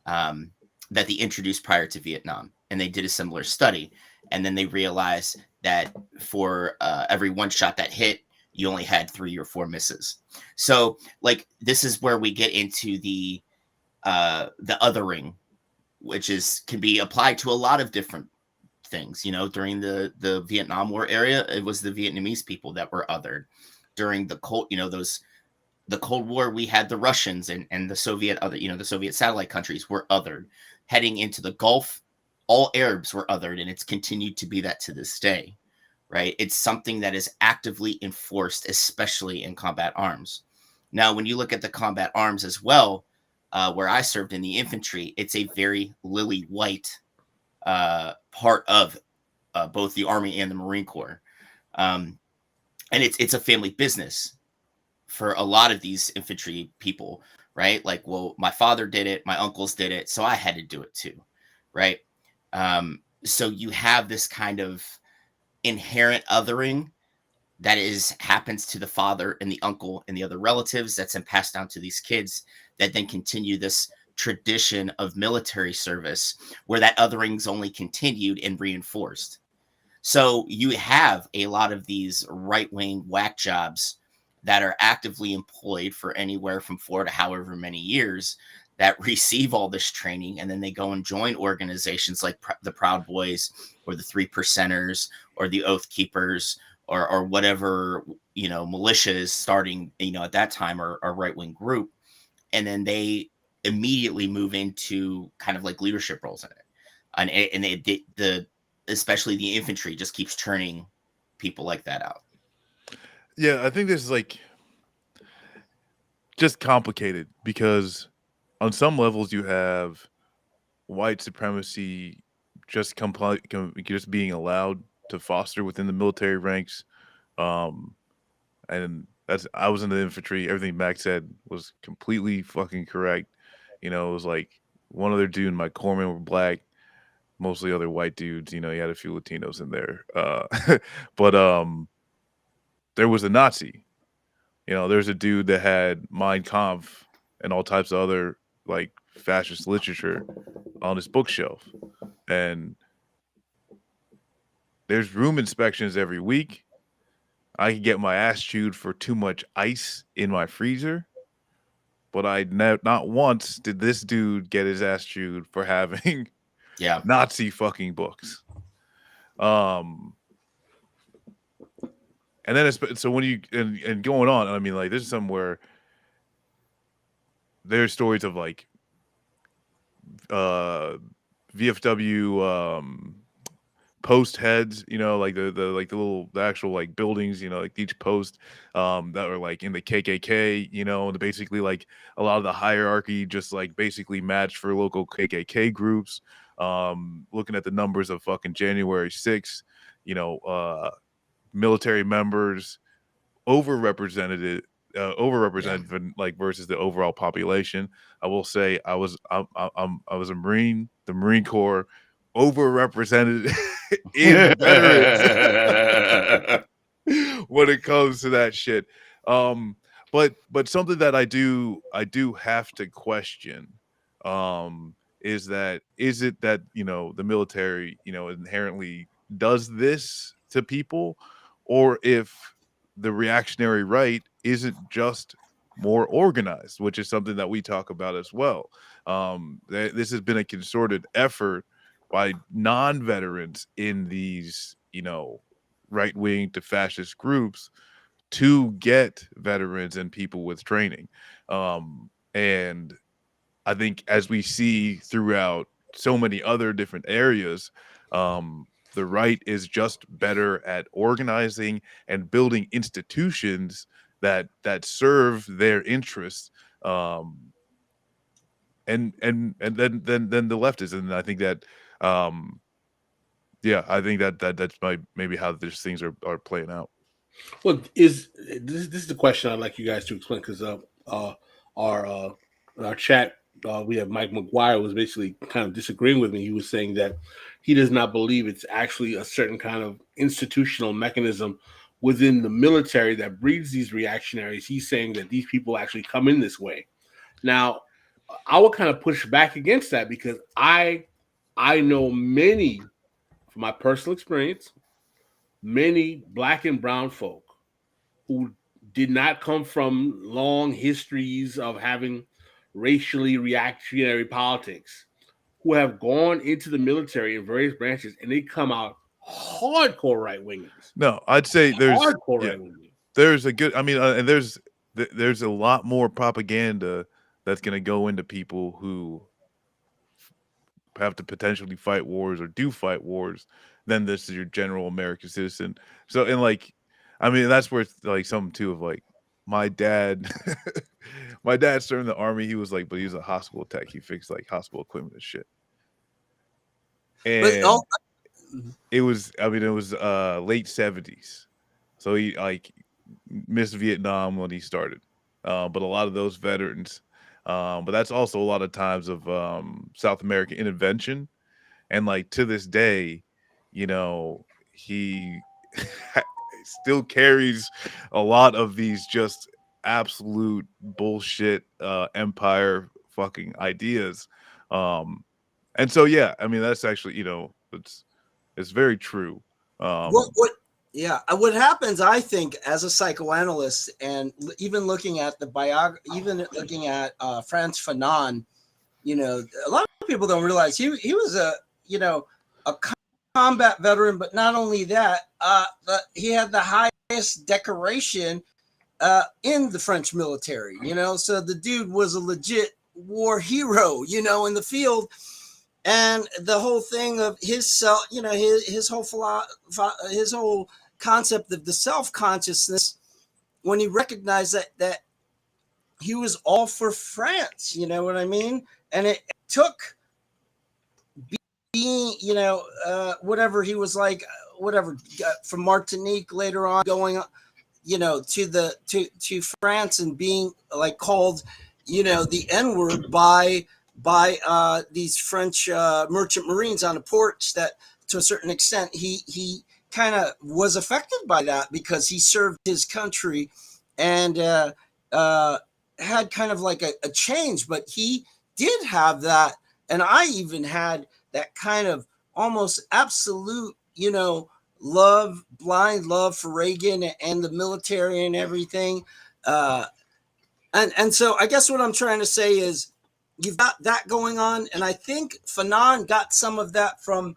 that they introduced prior to Vietnam. And they did a similar study. And then they realized that for every 1 shot that hit, you only had 3 or 4 misses. So this is where we get into the othering, which can be applied to a lot of different things. During the Vietnam War area, it was the Vietnamese people that were othered. During the Cold War, we had the Russians and the Soviet the Soviet satellite countries were othered. Heading into the Gulf, all Arabs were othered, and it's continued to be that to this day, right? It's something that is actively enforced, especially in combat arms. Now, when you look at the combat arms as well, where I served in the infantry, it's a very lily white part of both the Army and the Marine Corps. And it's a family business for a lot of these infantry people, right? My father did it, my uncles did it, so I had to do it too, right? So you have this kind of inherent othering that happens to the father and the uncle and the other relatives, that's then passed down to these kids that then continue this tradition of military service where that othering's only continued and reinforced. So you have a lot of these right-wing whack jobs that are actively employed for anywhere from 4 to however many years that receive all this training, and then they go and join organizations like the Proud Boys or the 3%ers or the Oath Keepers or whatever, militia is starting, at that time, or a right-wing group. And then they immediately move into kind of like leadership roles in it. And especially the infantry just keeps churning people like that out. Yeah, I think this is like just complicated because on some levels you have white supremacy just just being allowed to foster within the military ranks. And I was in the infantry. Everything Max said was completely fucking correct. It was like one other dude, my corpsmen were black, mostly other white dudes. You had a few Latinos in there. But there was a Nazi. There's a dude that had Mein Kampf and all types of other like fascist literature on his bookshelf. And there's room inspections every week. I could get my ass chewed for too much ice in my freezer. But not once did this dude get his ass chewed for having Nazi fucking books. And then so when you and going on, I mean, like, this is somewhere there's stories of like VFW post heads, like the actual like buildings, like each post that were like in the KKK, and basically like a lot of the hierarchy just like basically matched for local KKK groups. Looking at the numbers of fucking January 6th, military members overrepresented like versus the overall population. I will say I was a Marine. The Marine Corps overrepresented in veterans when it comes to that shit. But something that I do have to question is it that the military inherently does this to people, or if the reactionary right isn't just more organized, which is something that we talk about as well. This has been a concerted effort by non-veterans in these, right-wing to fascist groups to get veterans and people with training. And I think as we see throughout so many other different areas, the right is just better at organizing and building institutions that serve their interests, and then the left is, and I think that, I think that's maybe how these things are playing out. Well, this is the question I'd like you guys to explain, because our chat, we have Mike McGuire was basically kind of disagreeing with me. He was saying that he does not believe it's actually a certain kind of institutional mechanism within the military that breeds these reactionaries. He's saying that these people actually come in this way. Now, I would kind of push back against that, because I know many, from my personal experience, many black and brown folk who did not come from long histories of having racially reactionary politics, who have gone into the military in various branches, and they come out hardcore right wingers. No, I'd say there's hardcore right wingers. There's a good, I mean, and there's a lot more propaganda that's going to go into people who have to potentially fight wars or do fight wars than this is your general American citizen. So, and like, I mean, that's where it's like something too of like my dad, my dad served in the army. He was like, but he was a hospital tech. He fixed like hospital equipment and shit. And it was late 70s. So he like missed Vietnam when he started. But a lot of those veterans, but that's also a lot of times of South American intervention. And like to this day, he still carries a lot of these just absolute bullshit empire fucking ideas. And so yeah, I mean that's actually, it's very true. What yeah, what happens, I think, as a psychoanalyst, and even looking at even looking at Frantz Fanon, a lot of people don't realize he was a combat veteran, but not only that, he had the highest decoration in the French military, so the dude was a legit war hero, in the field. And the whole thing of his self, his whole concept of the self-consciousness, when he recognized that he was all for France, you know what I mean? And it took being, whatever he was like, whatever, from Martinique later on, going, to France, and being like called, the N-word by these French merchant marines on the ports, that to a certain extent he kind of was affected by that, because he served his country and had kind of like a change, but he did have that. And I even had that kind of almost absolute, blind love for Reagan and the military and everything. And so I guess what I'm trying to say is, you've got that going on. And I think Fanon got some of that from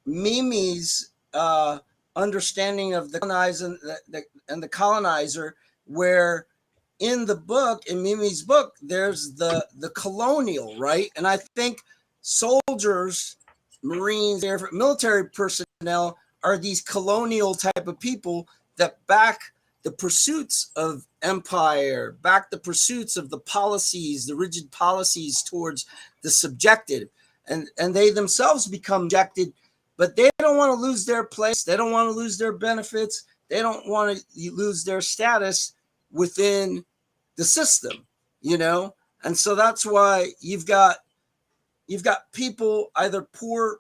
Mimi's understanding of the colonizer and the colonizer, where in Mimi's book, there's the colonial, right? And I think soldiers, Marines, military personnel are these colonial type of people that back the pursuits of empire, back the pursuits of the policies, the rigid policies towards the subjected, and they themselves become subjected, but they don't want to lose their place. They don't want to lose their benefits. They don't want to lose their status within the system, And so that's why you've got people, either poor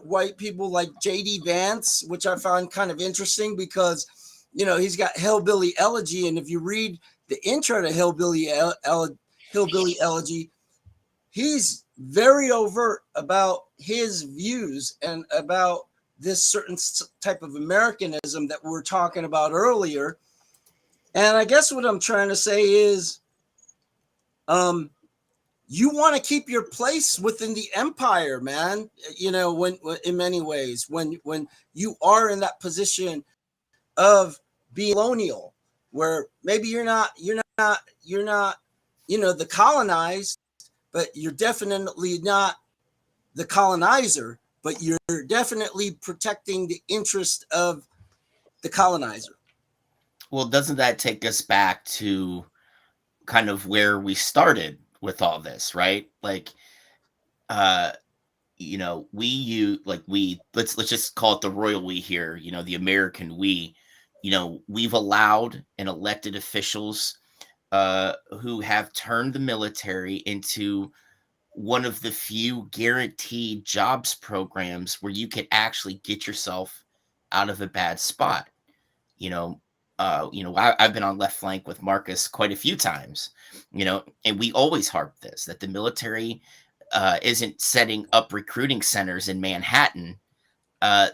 white people like J.D. Vance, which I found kind of interesting, because he's got Hillbilly Elegy, and if you read the intro to Hillbilly Elegy, he's very overt about his views and about this certain type of Americanism that we were talking about earlier. And I guess what I'm trying to say is, you want to keep your place within the empire, man. When in many ways, when you are in that position of being colonial, where maybe you're not, the colonized, but you're definitely not the colonizer, but you're definitely protecting the interest of the colonizer. Well, doesn't that take us back to kind of where we started with all this, right? Like, let's just call it the royal we here, the American we. We've allowed and elected officials who have turned the military into one of the few guaranteed jobs programs where you can actually get yourself out of a bad spot. I've been on left flank with Marcus quite a few times, and we always harp this, that the military isn't setting up recruiting centers in Manhattan.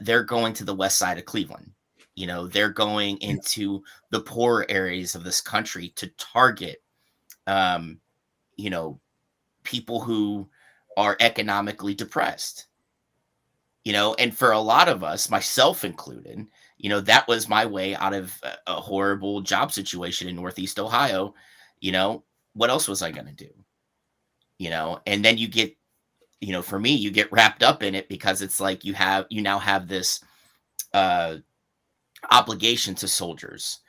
They're going to the west side of Cleveland. They're going into the poor areas of this country to target, people who are economically depressed. And for a lot of us, myself included, that was my way out of a horrible job situation in Northeast Ohio. What else was I going to do? And then you get, for me, you get wrapped up in it, because it's like you now have this obligation to soldiers,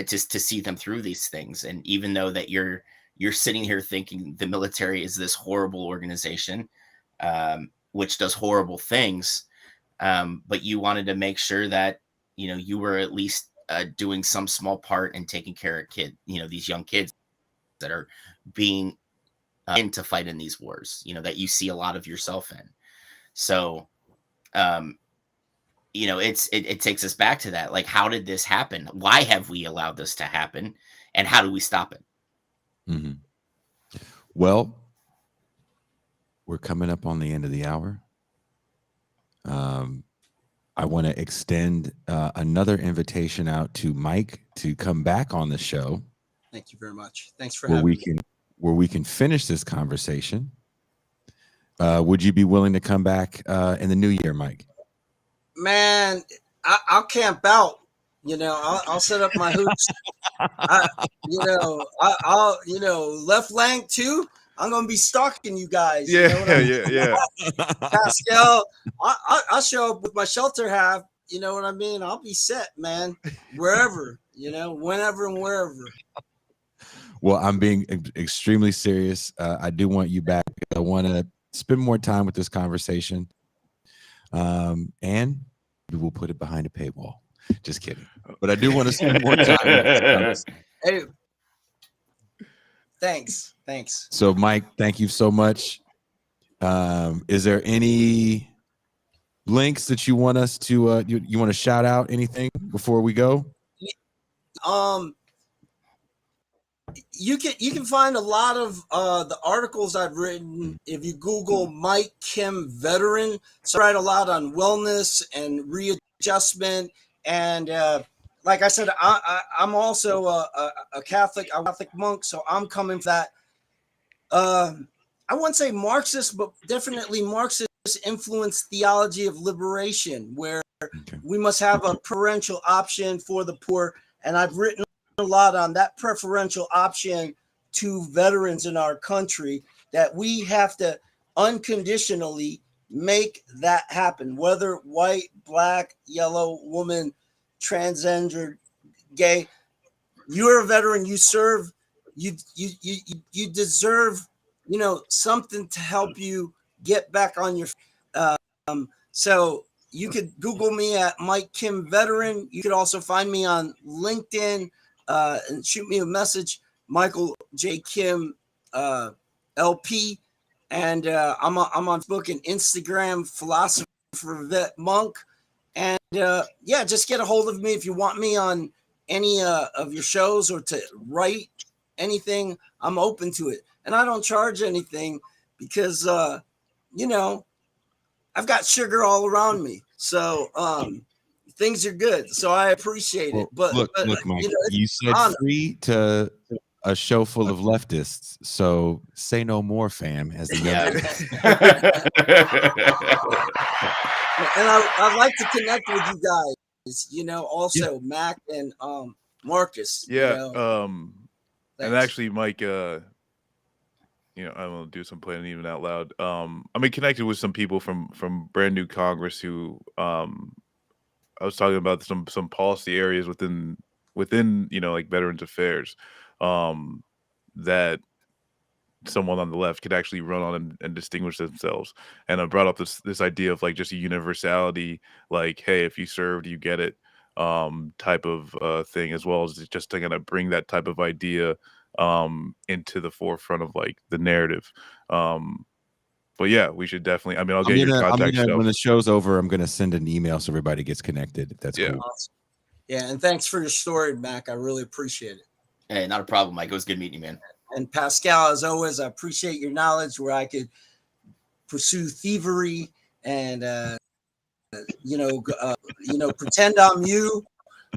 just to see them through these things. And even though that you're sitting here thinking the military is this horrible organization, which does horrible things, but you wanted to make sure that, you were at least doing some small part in taking care of these young kids that are being into fight in these wars, that you see a lot of yourself in. So it takes us back to that. Like, how did this happen? Why have we allowed this to happen? And how do we stop it? Mm-hmm. Well, we're coming up on the end of the hour. I want to extend another invitation out to Mike to come back on the show. Thank you very much. Thanks for having me. Where we can finish this conversation. Would you be willing to come back in the new year, Mike? Man, I'll camp out. I'll set up my hoops. I'll left flank too. I'm gonna be stalking you guys. Yeah. Pascal, I'll show up with my shelter half. You know what I mean? I'll be set, man. Wherever, whenever and wherever. Well, I'm being extremely serious. I do want you back. I want to spend more time with this conversation. And we will put it behind a paywall. Just kidding. But I do want to spend more time with this conversation. Hey, thanks. So, Mike, thank you so much. Is there any links that you want us to you want to shout out anything before we go? You can find a lot of the articles I've written if you Google Mike Kim veteran. So I write a lot on wellness and readjustment, and like I said, I'm also a Catholic monk, so I'm coming for that. I wouldn't say Marxist, but definitely Marxist influenced theology of liberation, where we must have a preferential option for the poor, and I've written a lot on that preferential option to veterans in our country, that we have to unconditionally make that happen, whether white, black, yellow, woman, transgender, gay. You're a veteran, you serve, you deserve something to help you get back on your so you could Google me at Mike Kim veteran. You could also find me on LinkedIn and shoot me a message, Michael J. Kim LP, and I'm on Facebook and Instagram, Philosopher Vet Monk, and just get a hold of me if you want me on any of your shows or to write anything. I'm open to it, and I don't charge anything because I've got sugar all around me, so things are good, so I appreciate it. But look, Mike, you said free to a show full of leftists, so say no more, fam. As the and I'd like to connect with you guys. Also Mac and Marcus. And actually, Mike, I will do some planning even out loud. I'm connected with some people from Brand New Congress who I was talking about some policy areas within like Veterans Affairs that someone on the left could actually run on and distinguish themselves. And I brought up this idea of like just a universality, like, hey, if you served, you get it, type of thing, as well as just to kind of bring that type of idea into the forefront of like the narrative. But yeah, we should definitely. I'll get your contact stuff. When the show's over, I'm gonna send an email so everybody gets connected. If that's cool. Awesome. Yeah, and thanks for your story, Mac. I really appreciate it. Hey, not a problem, Mike. It was good meeting you, man. And Pascal, as always, I appreciate your knowledge where I could pursue thievery and pretend I'm you,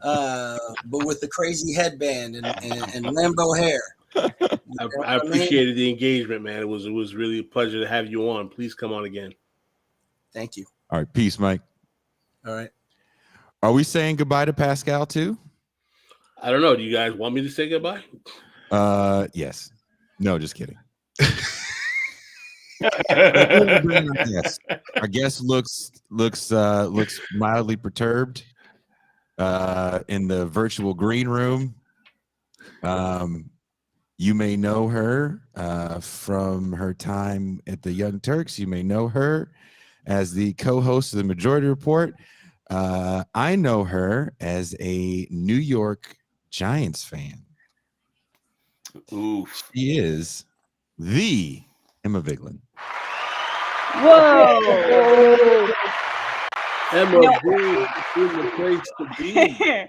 but with the crazy headband and Lambo hair. I appreciated the engagement, man. It was really a pleasure to have you on. Please come on again. Thank you. All right, peace, Mike. All right. Are we saying goodbye to Pascal too? I don't know. Do you guys want me to say goodbye? Yes. No, just kidding. Our guest looks mildly perturbed in the virtual green room. You may know her from her time at the Young Turks. You may know her as the co-host of the Majority Report. I know her as a New York Giants fan. Ooh. She is the Emma Vigeland. Whoa! Emma, You know, boom, in the place to be.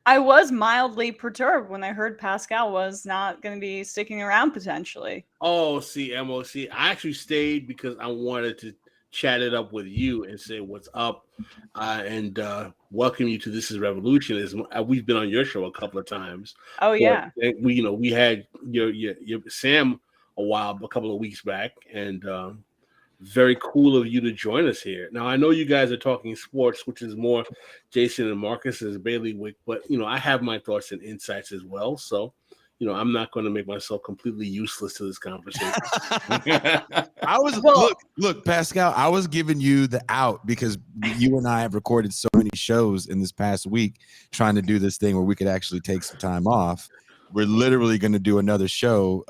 I was mildly perturbed when I heard Pascal was not going to be sticking around potentially. Oh, see, Emma, see, I actually stayed because I wanted to chat it up with you and say what's up, and welcome you to This Is Revolution. We've been on your show a couple of times, Oh but yeah. we had your Sam a couple of weeks back, and very cool of you to join us here. Now, I know you guys are talking sports, which is more Jason and Marcus's bailiwick, but I have my thoughts and insights as well. So, I'm not going to make myself completely useless to this conversation. I was Well- look, Pascal. I was giving you the out because you and I have recorded so many shows in this past week, trying to do this thing where we could actually take some time off. We're literally going to do another show.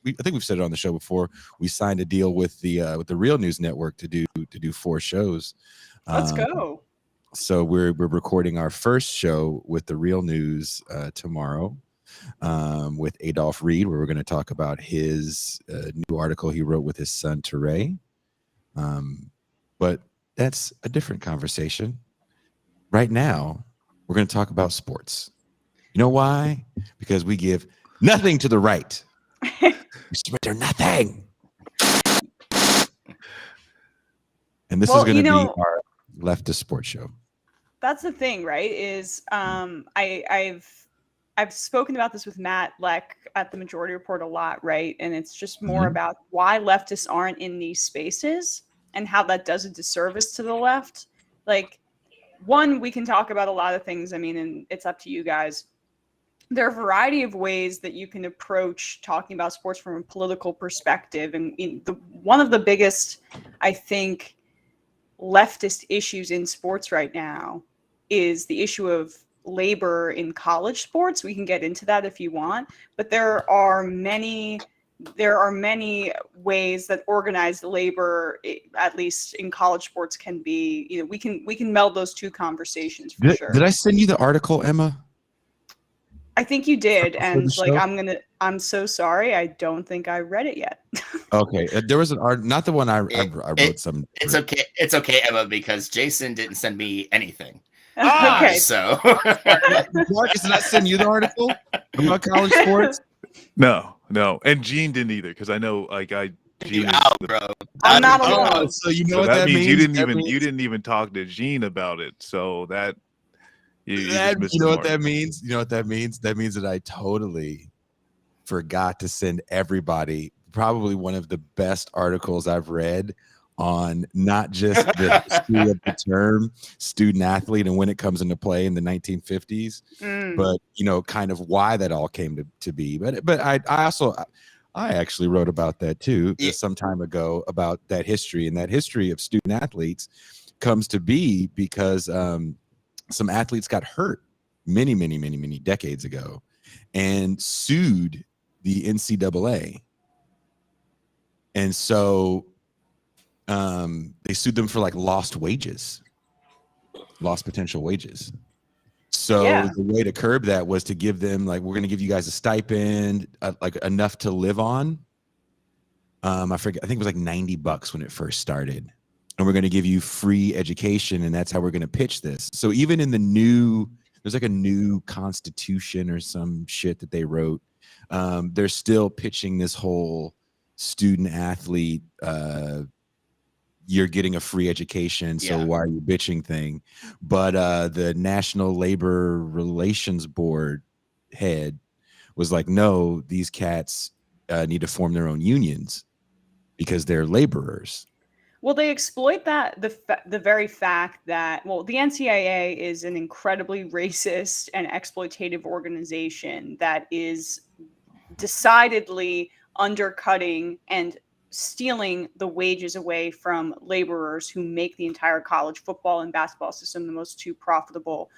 I think we've said it on the show before. We signed a deal with the Real News Network to do 4 shows. Let's go. So we're recording our first show with the Real News tomorrow with Adolph Reed, where we're going to talk about his new article he wrote with his son Teray. But that's a different conversation. Right now, we're going to talk about sports. You know why? Because we give nothing to the right. We surrender nothing. And this is going to be our leftist sports show. That's the thing, right? Is I've spoken about this with Matt Leck at the Majority Report a lot, right? And it's just more about why leftists aren't in these spaces and how that does a disservice to the left. Like, one, we can talk about a lot of things. I mean, and it's up to you guys. There are a variety of ways that you can approach talking about sports from a political perspective. And one of the biggest, I think, leftist issues in sports right now is the issue of labor in college sports. We can get into that if you want, but there are many ways that organized labor, at least in college sports, can be. We can meld those two conversations for sure. Did I send you the article, Emma? I think you did, and I'm so sorry. I don't think I read it yet. Okay, there was an art, not the one I wrote. Some. It's okay. It's okay, Emma, because Jason didn't send me anything. Okay. So Marcus, did I send you the article about college sports? No, and Djene didn't either, because I know Djene out, bro. I'm not alone. So you know so what that means you means? you didn't even talk to Djene about it. So that you know what that means? You know what that means? That means that I totally forgot to send everybody probably one of the best articles I've read on not just the history of the term student athlete and when it comes into play in the 1950s, but kind of why that all came to be. But I actually wrote about that too some time ago, about that history, and that history of student athletes comes to be because some athletes got hurt many decades ago and sued the NCAA. And so they sued them for lost potential wages. So the way to curb that was to give them we're going to give you guys a stipend, enough to live on. I forget, I think it was $90 when it first started. And we're going to give you free education, and that's how we're going to pitch this. So even in there's a new constitution or some shit that they wrote. They're still pitching this whole student athlete, you're getting a free education, so why are you bitching thing? But the National Labor Relations Board head was like, no, these cats need to form their own unions because they're laborers. Well, they exploit the very fact that, the NCAA is an incredibly racist and exploitative organization that is decidedly undercutting and stealing the wages away from laborers who make the entire college football and basketball system the most two profitable,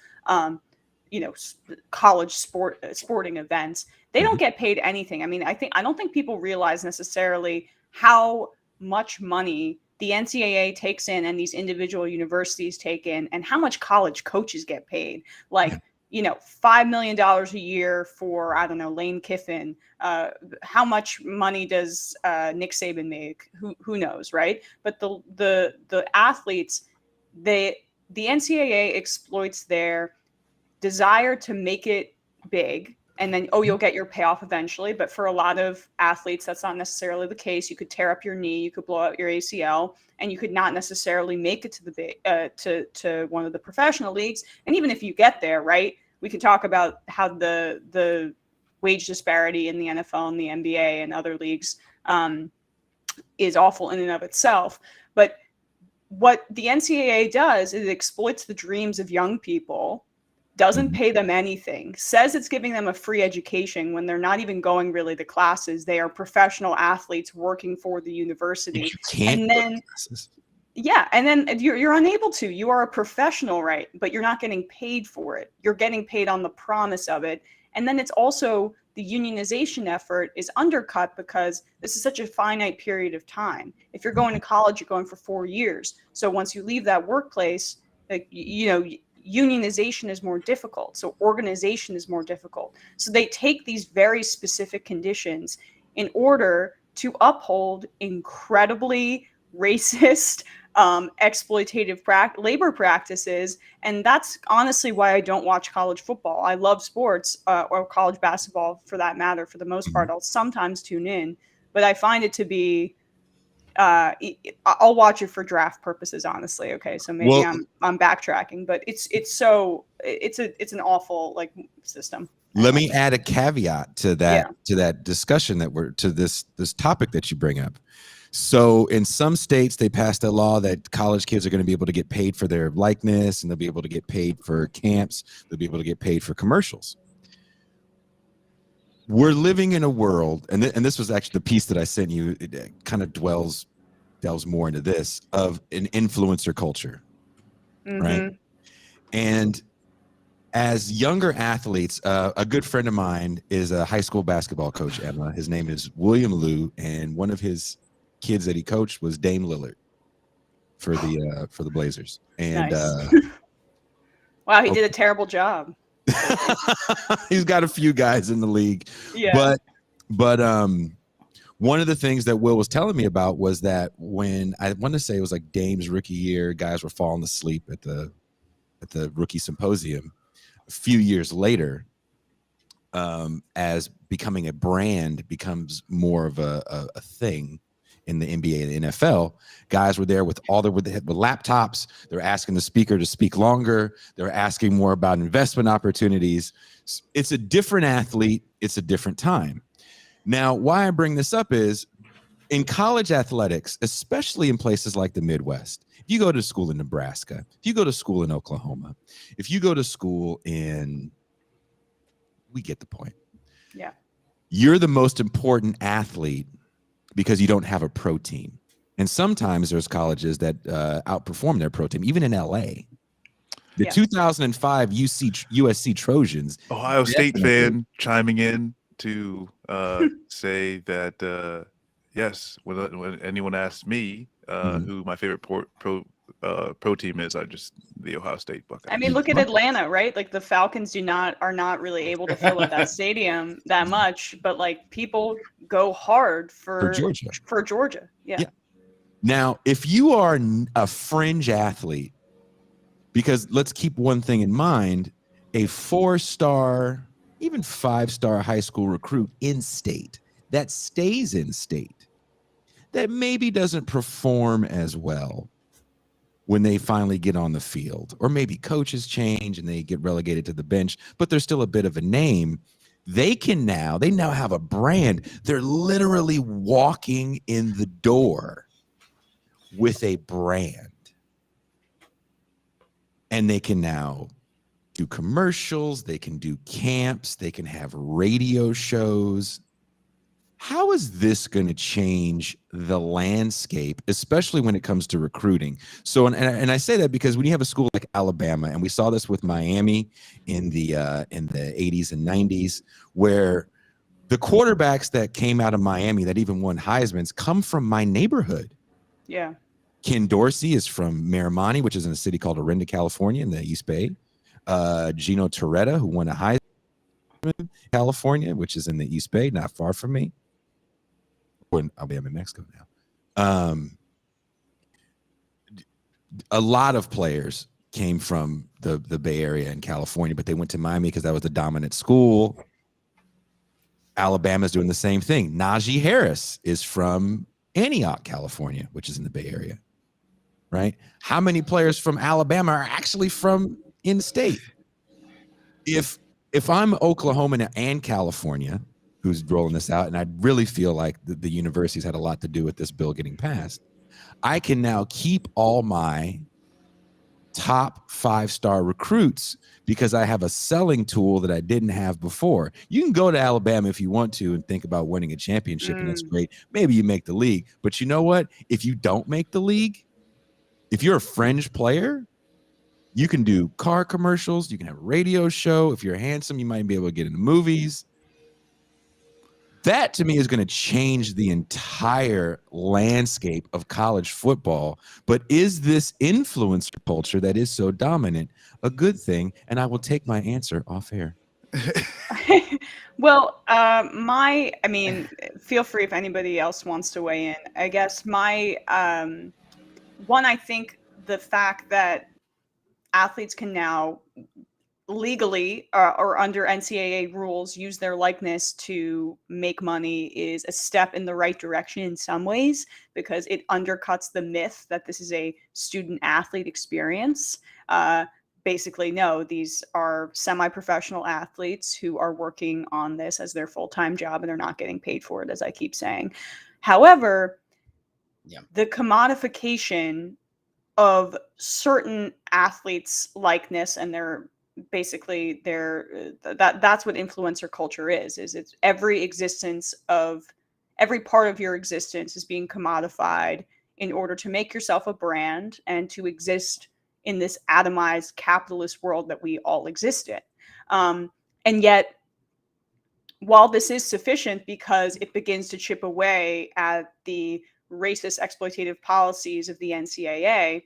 college sporting events. They don't get paid anything. I mean, I don't think people realize necessarily how much money the NCAA takes in and these individual universities take in, and how much college coaches get paid. $5 million a year for, I don't know, Lane Kiffin. How much money does Nick Saban make? Who knows, right? But the athletes, the NCAA exploits their desire to make it big, and then, oh, you'll get your payoff eventually. But for a lot of athletes, that's not necessarily the case. You could tear up your knee, you could blow out your ACL, and you could not necessarily make it to the big, to one of the professional leagues. And even if you get there, right, we can talk about how the wage disparity in the NFL and the NBA and other leagues is awful in and of itself. But what the NCAA does is it exploits the dreams of young people, doesn't pay them anything, says it's giving them a free education when they're not even going really to classes. They are professional athletes working for the university. You can't and then, yeah, and then you're unable to. You are a professional, right? But you're not getting paid for it. You're getting paid on the promise of it. And then it's also the unionization effort is undercut because this is such a finite period of time. If you're going to college, you're going for 4 years. So once you leave that workplace, like, you know, unionization is more difficult. So organization is more difficult. So they take these very specific conditions in order to uphold incredibly racist, exploitative labor practices. And that's honestly why I don't watch college football. I love sports, or college basketball for that matter. For the most part, I'll sometimes tune in, but I find it to be, I'll watch it for draft purposes, honestly. Okay, so maybe I'm backtracking, but it's an awful like system. Let me add a caveat to that discussion to this topic that you bring up. So in some states, they passed a law that college kids are going to be able to get paid for their likeness, and they'll be able to get paid for camps. They'll be able to get paid for commercials. We're living in a world, and this was actually the piece that I sent you. It kind of delves more into this, of an influencer culture, right? And as younger athletes, a good friend of mine is a high school basketball coach, Emma. His name is William Liu, and one of his kids that he coached was Dame Lillard for the Blazers. And nice. Wow, he did a terrible job. He's got a few guys in the league. Yeah. But one of the things that Will was telling me about was that when I want to say it was like Dame's rookie year, guys were falling asleep at the rookie symposium. A few years later, as becoming a brand becomes more of a thing in the NBA and the NFL, guys were there with laptops. They're asking the speaker to speak longer. They're asking more about investment opportunities. It's a different athlete. It's a different time. Now, why I bring this up is in college athletics, especially in places like the Midwest, if you go to school in Nebraska, if you go to school in Oklahoma, if you go to school we get the point. Yeah. You're the most important athlete because you don't have a pro team. And sometimes there's colleges that outperform their pro team, even in LA. The 2005 USC Trojans. Ohio State fan chiming in to say that, yes, when anyone asks me who my favorite pro team is, the Ohio State Buckeyes. I mean, look at Atlanta, right? Like the Falcons are not really able to fill up that stadium that much, but like people go hard for Georgia. Yeah. Now, if you are a fringe athlete, because let's keep one thing in mind, a 4-star, even 5-star high school recruit in state that stays in state, that maybe doesn't perform as well when they finally get on the field, or maybe coaches change and they get relegated to the bench, but they're still a bit of a name. They now have a brand. They're literally walking in the door with a brand. And they can now do commercials, they can do camps, they can have radio shows. How is this going to change the landscape, especially when it comes to recruiting? So, and I say that because when you have a school like Alabama, and we saw this with Miami in the 80s and 90s, where the quarterbacks that came out of Miami that even won Heisman's come from my neighborhood. Yeah. Ken Dorsey is from Miramani, which is in a city called Orinda, California, in the East Bay. Gino Torretta, who won a Heisman, California, which is in the East Bay, not far from me. I'm in Mexico now. a lot of players came from the Bay Area in California, but they went to Miami because that was the dominant school. Alabama's doing the same thing. Najee Harris is from Antioch, California, which is in the Bay Area, right? How many players from Alabama are actually from in-state? If I'm Oklahoma and California, who's rolling this out, and I really feel like the universities had a lot to do with this bill getting passed, I can now keep all my top 5-star recruits because I have a selling tool that I didn't have before. You can go to Alabama if you want to and think about winning a championship, and that's great. Maybe you make the league, but you know what? If you don't make the league, if you're a fringe player, you can do car commercials, you can have a radio show. If you're handsome, you might be able to get into movies. That to me is going to change the entire landscape of college football. But is this influencer culture that is so dominant a good thing? And I will take my answer off air. Well, I mean, feel free if anybody else wants to weigh in. I guess my one, I think the fact that athletes can now legally or under NCAA rules use their likeness to make money is a step in the right direction in some ways, because it undercuts the myth that this is a student athlete experience. Basically, no, these are semi-professional athletes who are working on this as their full-time job, and they're not getting paid for it, as I keep saying. However, the commodification of certain athletes' likeness and their basically that's what influencer culture is it's every part of your existence is being commodified in order to make yourself a brand and to exist in this atomized capitalist world that we all exist in. And yet, while this is sufficient because it begins to chip away at the racist exploitative policies of the NCAA,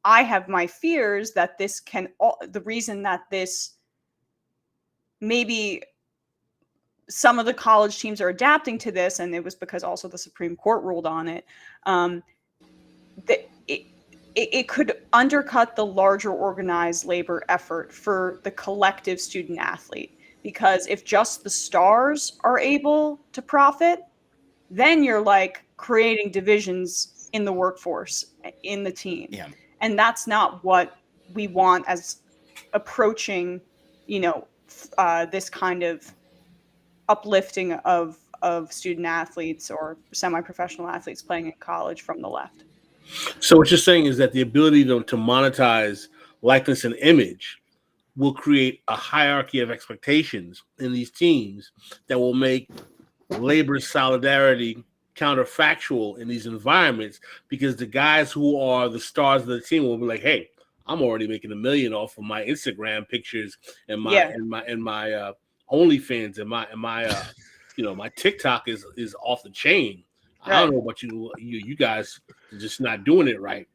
I have my fears that the reason that this maybe some of the college teams are adapting to this, and it was because also the Supreme Court ruled on it, that it could undercut the larger organized labor effort for the collective student athlete. Because if just the stars are able to profit, then you're like creating divisions in the workforce, in the team. Yeah. And that's not what we want as approaching, this kind of uplifting of student athletes or semi-professional athletes playing in college from the left. So what you're saying is that the ability to monetize likeness and image will create a hierarchy of expectations in these teams that will make labor solidarity counterfactual in these environments, because the guys who are the stars of the team will be like, hey, I'm already making $1 million off of my Instagram pictures and my OnlyFans and my my TikTok is off the chain. Right. I don't know about you guys are just not doing it right.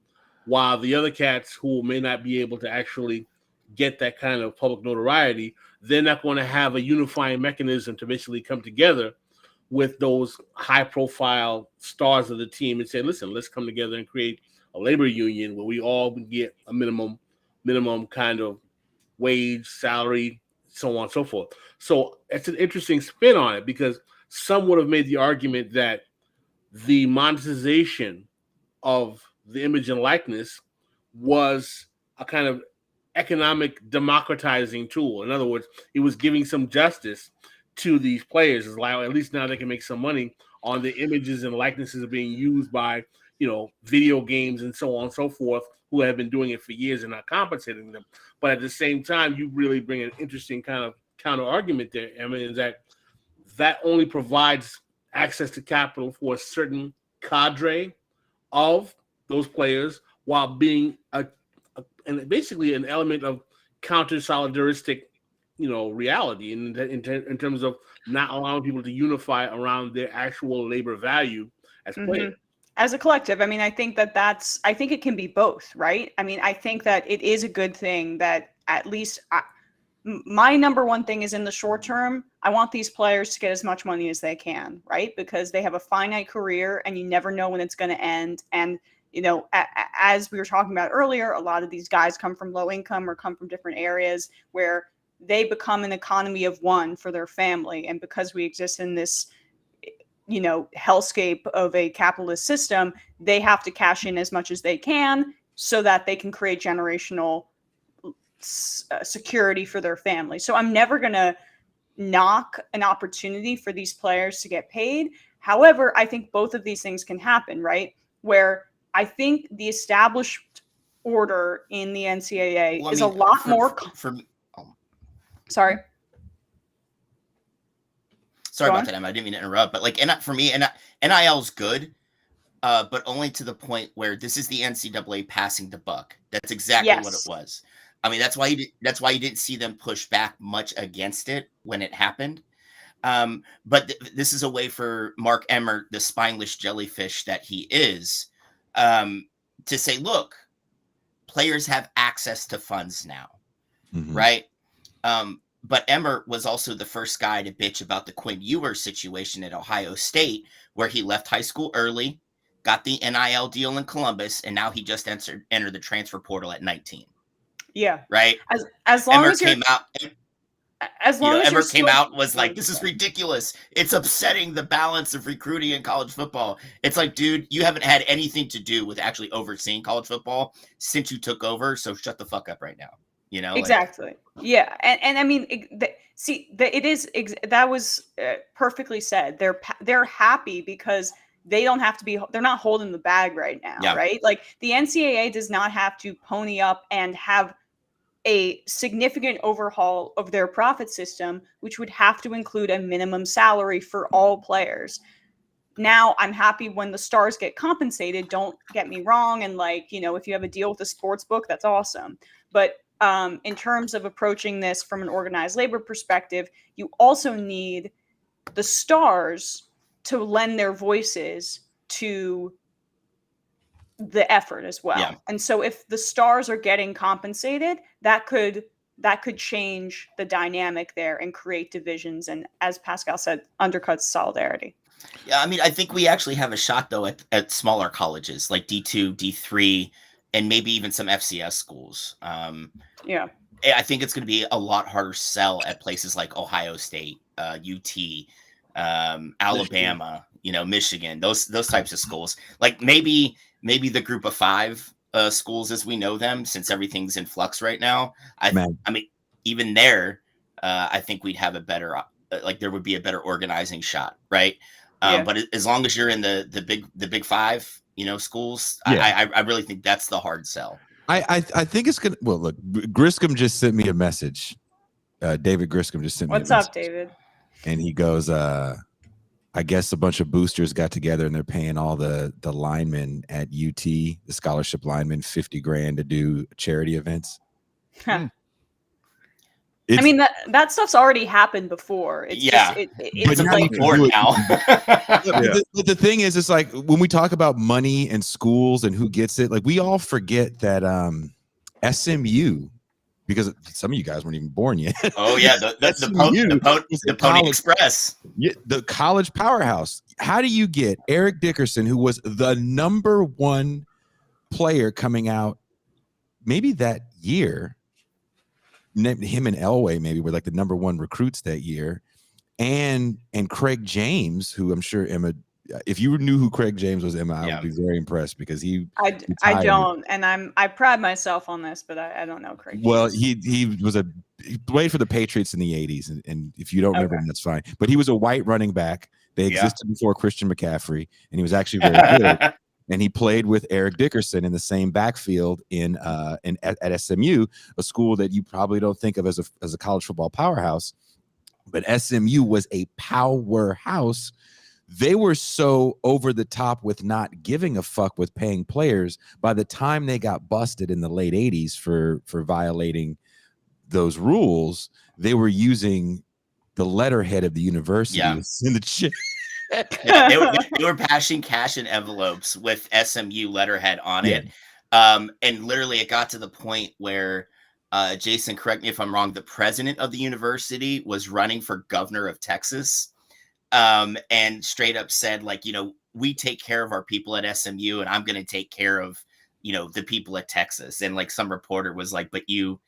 While the other cats who may not be able to actually get that kind of public notoriety, they're not going to have a unifying mechanism to basically come together with those high-profile stars of the team and say, listen, let's come together and create a labor union where we all get a minimum kind of wage, salary, so on and so forth. So it's an interesting spin on it, because some would have made the argument that the monetization of the image and likeness was a kind of economic democratizing tool. In other words, it was giving some justice to these players. Is like, at least now they can make some money on the images and likenesses being used by, video games and so on and so forth, who have been doing it for years and not compensating them. But at the same time, you really bring an interesting kind of counter argument there. I mean, is that only provides access to capital for a certain cadre of those players, while being and basically an element of counter solidaristic reality in terms of not allowing people to unify around their actual labor value as players. As a collective. I mean, I think I think it can be both, right? I mean, I think that it is a good thing that at least my number one thing is in the short term, I want these players to get as much money as they can, right? Because they have a finite career and you never know when it's going to end. And as we were talking about earlier, a lot of these guys come from low income or come from different areas where they become an economy of one for their family. And because we exist in this, hellscape of a capitalist system, they have to cash in as much as they can so that they can create generational security for their family. So I'm never going to knock an opportunity for these players to get paid. However, I think both of these things can happen, right? Where I think the established order in the NCAA is a lot more. Sorry. Sorry about that, Emma. I didn't mean to interrupt, but for me, NIL is good, but only to the point where this is the NCAA passing the buck. That's exactly what it was. I mean, that's why you didn't see them push back much against it when it happened. But this is a way for Mark Emmert, the spineless jellyfish that he is, to say, look, players have access to funds now, right? But Emmert was also the first guy to bitch about the Quinn Ewers situation at Ohio State, where he left high school early, got the NIL deal in Columbus, and now he just entered the transfer portal at 19. Yeah. Right. As long Emmert as you're came out. As long as Emmert came out and was like, this is ridiculous. It's upsetting the balance of recruiting in college football. It's like, dude, you haven't had anything to do with actually overseeing college football since you took over. So shut the fuck up right now. Exactly. Yeah. And I mean, that was perfectly said. They're happy because they don't have to be, they're not holding the bag right now. Right. Like the NCAA does not have to pony up and have a significant overhaul of their profit system, which would have to include a minimum salary for all players. Now, I'm happy when the stars get compensated. Don't get me wrong. And if you have a deal with a sports book, that's awesome. But in terms of approaching this from an organized labor perspective, you also need the stars to lend their voices to the effort as well. Yeah. And so if the stars are getting compensated, that could change the dynamic there and create divisions. And as Pascal said, undercuts solidarity. Yeah, I mean, I think we actually have a shot though at smaller colleges like D2, D3, and maybe even some FCS schools. Yeah. I think it's going to be a lot harder sell at places like Ohio State, UT, Alabama, Michigan, those types of schools. Like maybe the group of 5 schools as we know them, since everything's in flux right now. I mean, even there, I think we'd have a better, there would be a better organizing shot, right? But as long as you're in the big 5, schools, I really think that's the hard sell. I think it's gonna. Well, look, Griscom just sent me a message. David Griscom just sent me. What's up, David? And he goes, I guess a bunch of boosters got together and they're paying all the linemen at UT, the scholarship linemen, $50,000 to do charity events. I mean, that stuff's already happened before. It's it's a before now. But the thing is, it's like when we talk about money and schools and who gets it, like we all forget that SMU, because some of you guys weren't even born yet. Oh yeah, the Pony Express. Yeah, the college powerhouse. How do you get Eric Dickerson, who was the #1 player coming out maybe that year? Him and Elway maybe were like the #1 recruits that year, and Craig James, who I'm sure Emma, if you knew who Craig James was, Emma, I would be very impressed because I don't, and I pride myself on this, but I don't know Craig James. Well, he played for the Patriots in the 80s, and if you don't remember him, that's fine. But he was a white running back. They existed before Christian McCaffrey, and he was actually very good. And he played with Eric Dickerson in the same backfield at SMU, a school that you probably don't think of as a college football powerhouse. But SMU was a powerhouse. They were so over the top with not giving a fuck with paying players. By the time they got busted in the late 80s for violating those rules, they were using the letterhead of the university in the chip. they were passing cash in envelopes with SMU letterhead on it. And literally it got to the point where Jason, correct me if I'm wrong, the president of the university was running for governor of Texas, and straight up said, we take care of our people at SMU, and I'm going to take care of, you know, the people at Texas. And like some reporter was like, but you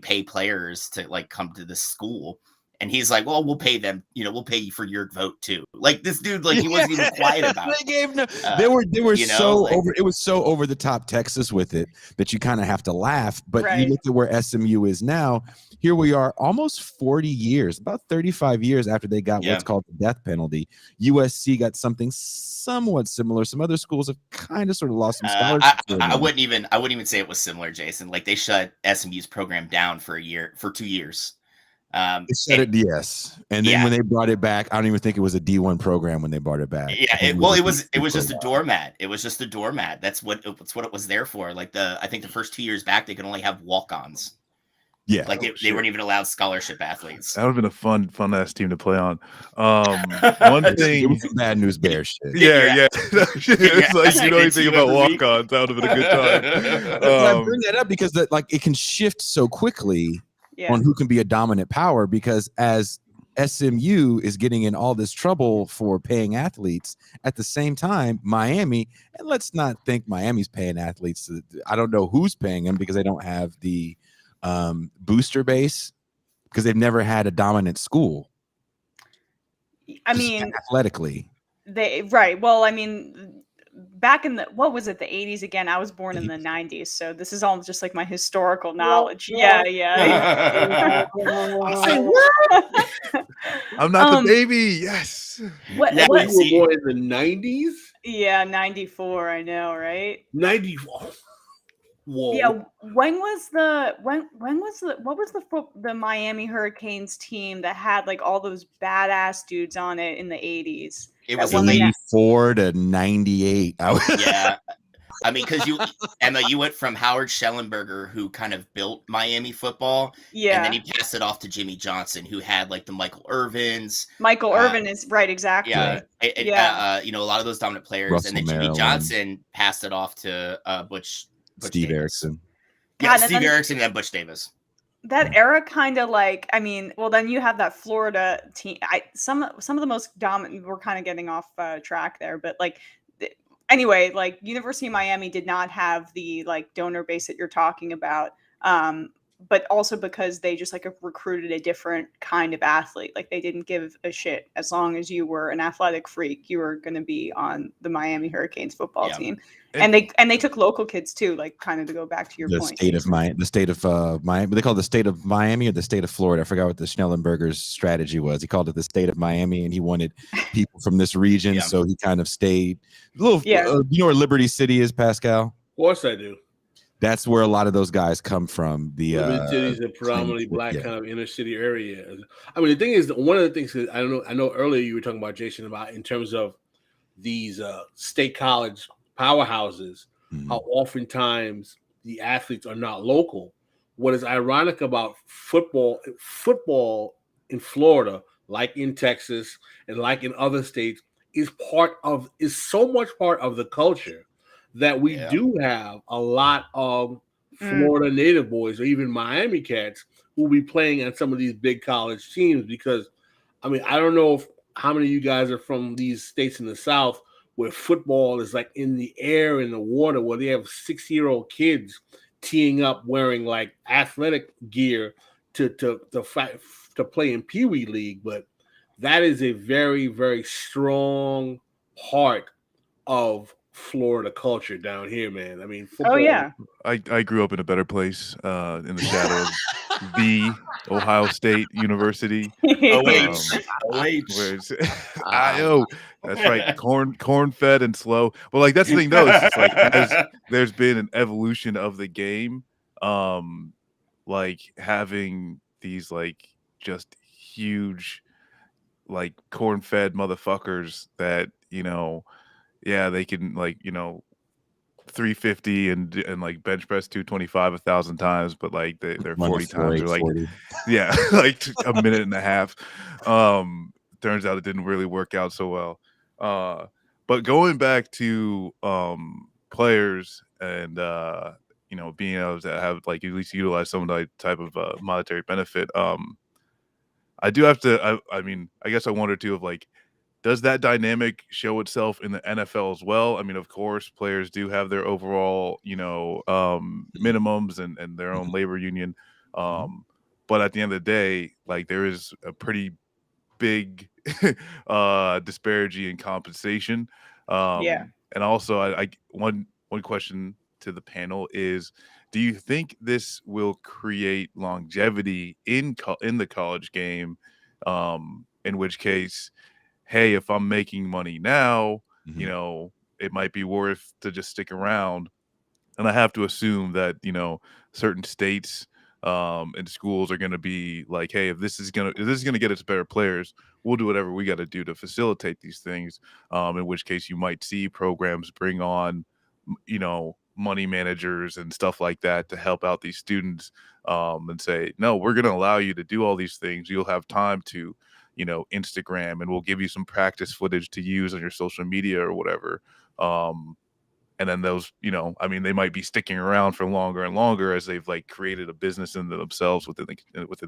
pay players to like come to the school. And he's like, well, we'll pay them, you know, we'll pay you for your vote too. Like this dude, like he wasn't even quiet about it. They were you know, so like, over. It was so over the top Texas with it that you kind of have to laugh. But you look at where SMU is now. Here we are, almost 40 years, about 35 years after they got what's called the death penalty. USC got something somewhat similar. Some other schools have kind of sort of lost some scholarships. I wouldn't even say it was similar, Jason. Like they shut SMU's program down for 2 years. They said it, yes, and then when they brought it back, I don't even think it was a D1 program when they brought it back. Yeah, it was just a doormat. It was just a doormat. That's what it was there for. Like I think the first 2 years back, they could only have walk-ons. Yeah, like they weren't even allowed scholarship athletes. That would have been a fun ass team to play on. One thing, it was some bad news bear shit. Yeah. It's like you know anything about walk-ons, that would have been a good time. I bring that up because it can shift so quickly on who can be a dominant power. Because as SMU is getting in all this trouble for paying athletes, at the same time, Miami, and let's not think Miami's paying athletes. I don't know who's paying them because they don't have the booster base because they've never had a dominant school. I mean, athletically, well, I mean, back in the 80s again. I was born in the 90s, so this is all just like my historical knowledge. Yeah. Say what? I'm not the baby. Yes. What you were born in the 90s? Yeah, 94. I know, right? 94. Whoa. Yeah, what was the Miami Hurricanes team that had like all those badass dudes on it in the 80s? It was 84 to 98. Yeah. I mean, because Emma, you went from Howard Schellenberger, who kind of built Miami football, and then he passed it off to Jimmy Johnson, who had like the Michael Irvins. Michael Irvin is right, exactly. Yeah, you know, a lot of those dominant players, Russell and then Jimmy Maryland. Johnson passed it off to Butch Steve Davis. Erickson. Yeah, Steve Erickson and then Butch Davis. That era kind of like, I mean, well, then you have that Florida team. Some of the most dominant. We're kind of getting off track there, but like. Anyway, like University of Miami did not have the like donor base that you're talking about, but also because they just like recruited a different kind of athlete. Like they didn't give a shit as long as you were an athletic freak, you were going to be on the Miami Hurricanes football team. And they took local kids too, like kind of to go back to your point. The state of Miami. They called it the state of Miami or the state of Florida. I forgot what the Schnellenberger's strategy was. He called it the state of Miami, and he wanted people from this region, so he kind of stayed. You know where Liberty City is, Pascal? Of course I do. That's where a lot of those guys come from. The Liberty City is a predominantly black kind of inner city area. I mean, the thing is, one of the things that I know earlier you were talking about, Jason, about in terms of these state college powerhouses, how oftentimes the athletes are not local. What is ironic about football in Florida, like in Texas and like in other states, is so much part of the culture that we do have a lot of Florida native boys or even Miami cats who will be playing on some of these big college teams. Because I mean, I don't know how many of you guys are from these states in the South where football is like in the air, in the water, where they have 6-year-old kids teeing up wearing like athletic gear to play in Pee Wee League. But that is a very, very strong part of Florida culture down here, man. I mean, football. Oh yeah. I grew up in a better place in the shadow of the Ohio State University. IO. That's right. Corn fed and slow. Well, like that's the thing though. It's like there's been an evolution of the game. Like having these like just huge like corn fed motherfuckers that, you know, they can like, you know, 350 and like bench press 225 1,000 times, but like their 40 times are like 40. Like a minute and a half. Turns out it didn't really work out so well. But going back to players and you know, being able to have like at least utilize some type of monetary benefit. I do have to. I mean, I guess I wonder too of like does that dynamic show itself in the NFL as well? I mean, of course, players do have their overall, minimums and their own labor union. But at the end of the day, like, there is a pretty big disparity in compensation. Yeah. And also, one question to the panel is, do you think this will create longevity in the college game? In which case, hey, if I'm making money now, it might be worth to just stick around. And I have to assume that, certain states and schools are going to be like, hey, if this is going to get us better players, we'll do whatever we got to do to facilitate these things. In which case you might see programs bring on, money managers and stuff like that to help out these students, and say, no, we're going to allow you to do all these things. You'll have time to, Instagram, and we'll give you some practice footage to use on your social media or whatever. And then those, they might be sticking around for longer and longer as they've like created a business in themselves within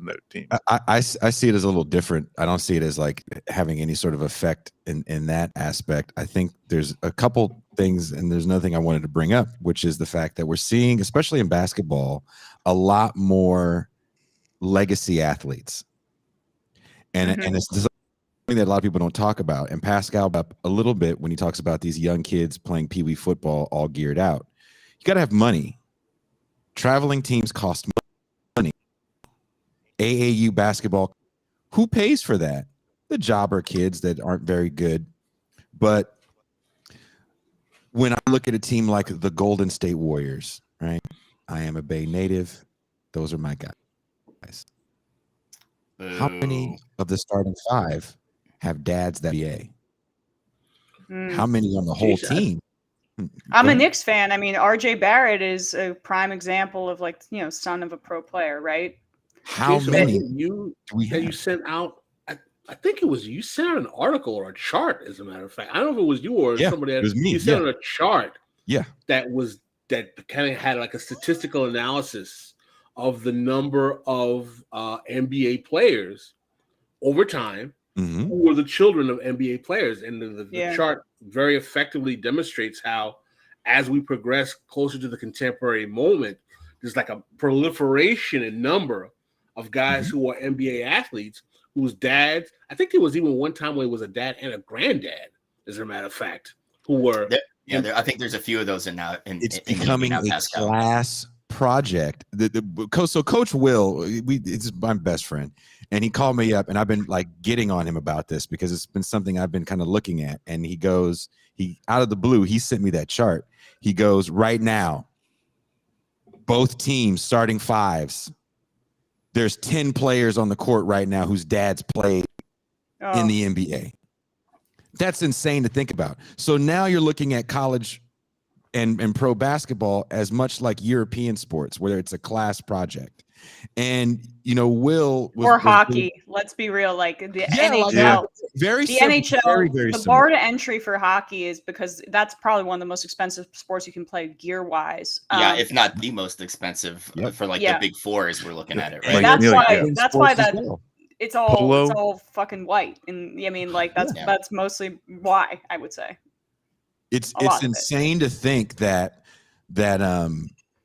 their team. I see it as a little different. I don't see it as like having any sort of effect in that aspect. I think there's a couple things, and there's another thing I wanted to bring up, which is the fact that we're seeing, especially in basketball, a lot more legacy athletes. And it's something that a lot of people don't talk about. And Pascal up a little bit when he talks about these young kids playing Pee Wee football all geared out. You got to have money. Traveling teams cost money. AAU basketball, who pays for that? The jobber kids that aren't very good. But when I look at a team like the Golden State Warriors, right? I am a Bay native. Those are my guys. How many of the starting five have dads that NBA? How many on the whole team? I'm a Knicks fan. I mean, RJ Barrett is a prime example of, like, son of a pro player, right? How many you sent out? I think it was you sent out an article or a chart, as a matter of fact. I don't know if it was you or somebody else. It was me. You sent out a chart. Yeah. That kind of had like a statistical analysis of the number of NBA players over time who were the children of NBA players. And the chart very effectively demonstrates how, as we progress closer to the contemporary moment, there's like a proliferation in number of guys who are NBA athletes whose dads, I think there was even one time where it was a dad and a granddad, as a matter of fact, who were. I think there's a few of those it's becoming a class project. So Coach Will, it's my best friend, and he called me up, and I've been like getting on him about this because it's been something I've been kind of looking at. And he out of the blue, he sent me that chart. He goes, right now, both teams starting fives, there's 10 players on the court right now whose dads played in the NBA. That's insane to think about. So now you're looking at college and pro basketball as much like European sports, where it's a class project. And Will or hockey. Let's be real, like the NHL. Very the simple, NHL. very, very the simple. bar to entry for hockey is because that's probably one of the most expensive sports you can play gear wise. If not the most expensive for the big four, as we're looking at it, right? That's why it's all fucking white, and I mean, like that's mostly why I would say. It's insane to think that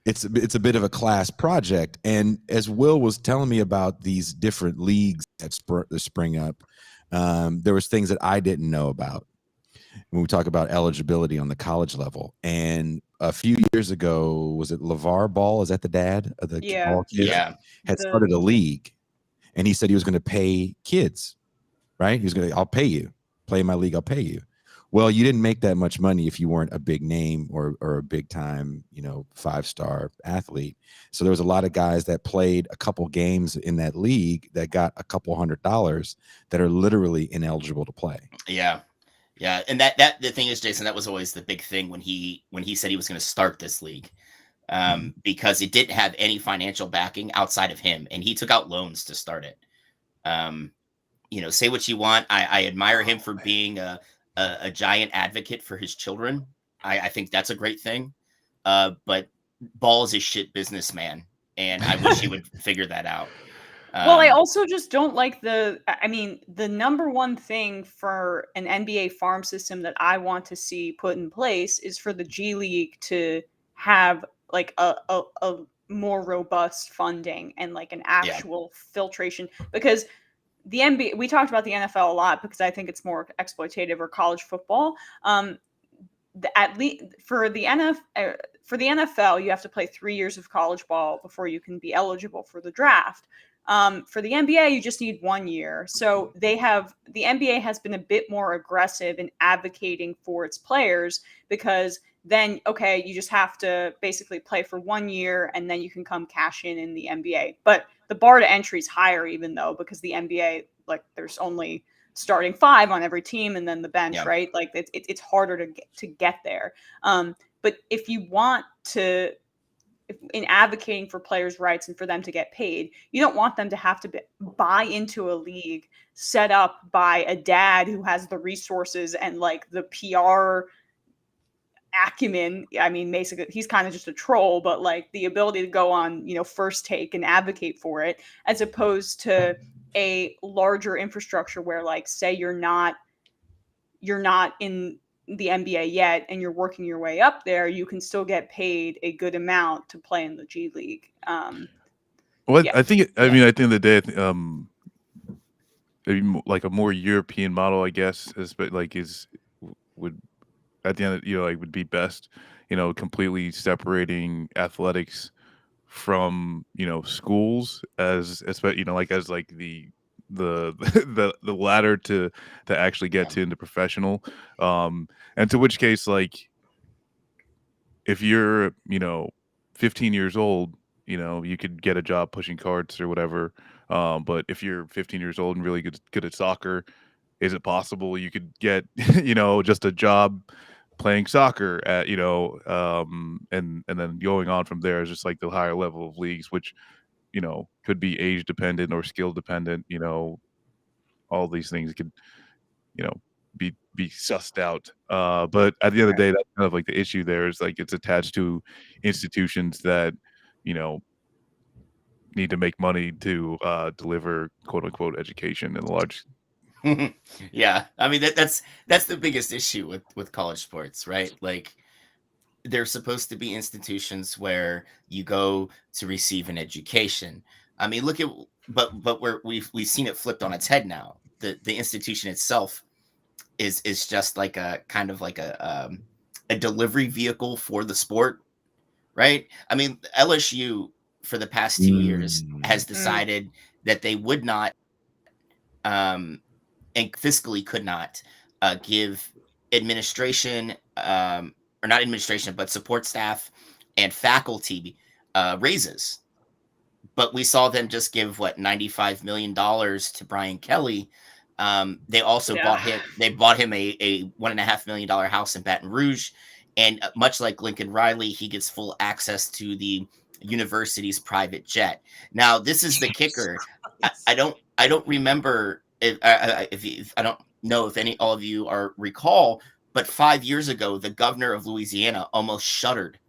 it's a bit of a class project. And as Will was telling me about these different leagues that spring up, there was things that I didn't know about when we talk about eligibility on the college level. And a few years ago, was it LeVar Ball? Is that the dad of the ball kids? Yeah. Had started a league, and he said he was going to pay kids, right? He was going to, I'll pay you. Play in my league, I'll pay you. Well, you didn't make that much money if you weren't a big name or a big time, 5-star athlete. So there was a lot of guys that played a couple games in that league that got a couple $100 that are literally ineligible to play. Yeah. Yeah. And that the thing is, Jason, that was always the big thing when he said he was going to start this league, because it didn't have any financial backing outside of him. And he took out loans to start it. Say what you want. I admire him for being a giant advocate for his children. I think that's a great thing. But Ball is a shit businessman, and I wish he would figure that out. Well, I also just don't like the number one thing for an NBA farm system that I want to see put in place is for the G League to have like a more robust funding and like an actual filtration, because the NBA, we talked about the NFL a lot because I think it's more exploitative, or college football. At least for the NFL, you have to play 3 years of college ball before you can be eligible for the draft. For the NBA, you just need 1 year. So the NBA has been a bit more aggressive in advocating for its players, because then, okay, you just have to basically play for 1 year and then you can come cash in the NBA. But the bar to entry is higher, even though, because the NBA, like, there's only starting 5 on every team and then the bench, right? Like it's harder to get there. But if you want to, in advocating for players' rights and for them to get paid, you don't want them to have to buy into a league set up by a dad who has the resources and like the PR acumen. I mean, basically, he's kind of just a troll, but like the ability to go on, First Take and advocate for it, as opposed to a larger infrastructure where, like, say you're not in the NBA yet and you're working your way up there, you can still get paid a good amount to play in the G League. Well, I think, I mean, at the end of the day, maybe like a more European model, I guess, would at the end of, would be best, completely separating athletics from, schools as the the ladder to actually get to into professional, and to which case, like, if you're 15 years old, you could get a job pushing carts or whatever, but if you're 15 years old and really good at soccer, is it possible you could get just a job playing soccer at and then going on from there is just like the higher level of leagues, which could be age dependent or skill dependent. All these things could be sussed out, but at the end of the day, that's kind of like the issue there, is like it's attached to institutions that need to make money to deliver quote unquote education in the large. Yeah, I mean that's the biggest issue with college sports, right? Like, they're supposed to be institutions where you go to receive an education. I mean, look at but we've seen it flipped on its head now. The institution itself is just like a kind of like a delivery vehicle for the sport, right? I mean, LSU for the past 2 years has decided that they would not and fiscally could not give administration, or not administration, but support staff and faculty raises. But we saw them just give $95 million to Brian Kelly. They also bought him a $1.5 million house in Baton Rouge, and much like Lincoln Riley, he gets full access to the university's private jet. Now, this is the kicker. I don't remember if I don't know if all of you recall, but 5 years ago, the governor of Louisiana almost shuttered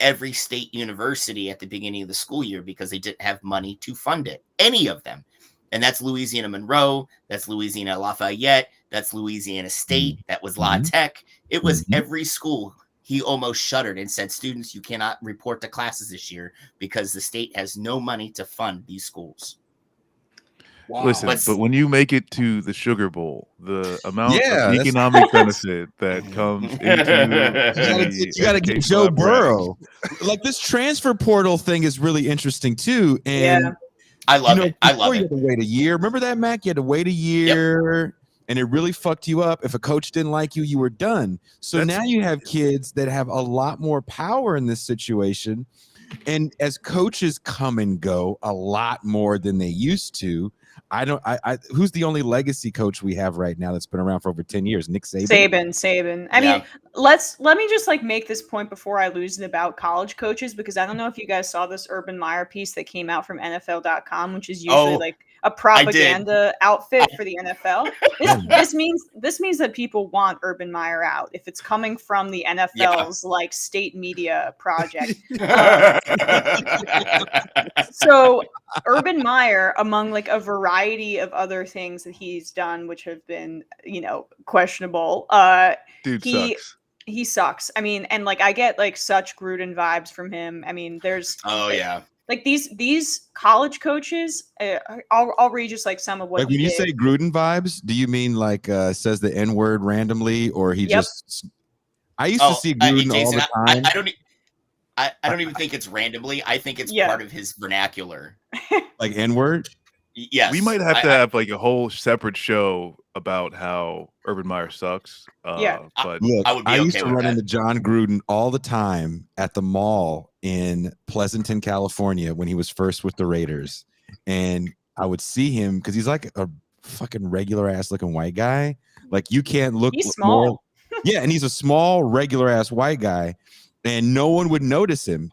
every state university at the beginning of the school year because they didn't have money to fund it, any of them. And that's Louisiana Monroe, that's Louisiana Lafayette, that's Louisiana State, that was La Tech. It was every school he almost shuttered and said, students, you cannot report to classes this year because the state has no money to fund these schools. Wow. Listen, but when you make it to the Sugar Bowl, the amount of economic benefit that comes into you got to get Joe Burrow. Like, this transfer portal thing is really interesting too, and I love it. I love it. You had to wait a year. Remember that, Mac? You had to wait a year, and it really fucked you up. If a coach didn't like you, you were done. So now you have kids that have a lot more power in this situation, and as coaches come and go a lot more than they used to. Who's the only legacy coach we have right now that's been around for over 10 years? Nick Saban. Saban. I mean, let me just like make this point before I lose it about college coaches, because I don't know if you guys saw this Urban Meyer piece that came out from NFL.com, which is usually like a propaganda outfit for the NFL. This means that people want Urban Meyer out if it's coming from the NFL's like state media project. So Urban Meyer, among like a variety of other things that he's done, which have been, questionable, Dude sucks. He sucks. I mean, and like I get like such Gruden vibes from him. I mean, there's like these college coaches. I'll read just like some of what. Like when you say Gruden vibes, do you mean like says the N word randomly, or he just? I used to see Gruden all the time. I don't even think it's randomly. I think it's part of his vernacular. Like N word. Yes, we might have to have like a whole separate show about how Urban Meyer sucks. But look, I used to run into John Gruden all the time at the mall in Pleasanton, California, when he was first with the Raiders, and I would see him because he's like a fucking regular ass looking white guy. Like you can't look. He's small. Yeah, and he's a small regular ass white guy, and no one would notice him.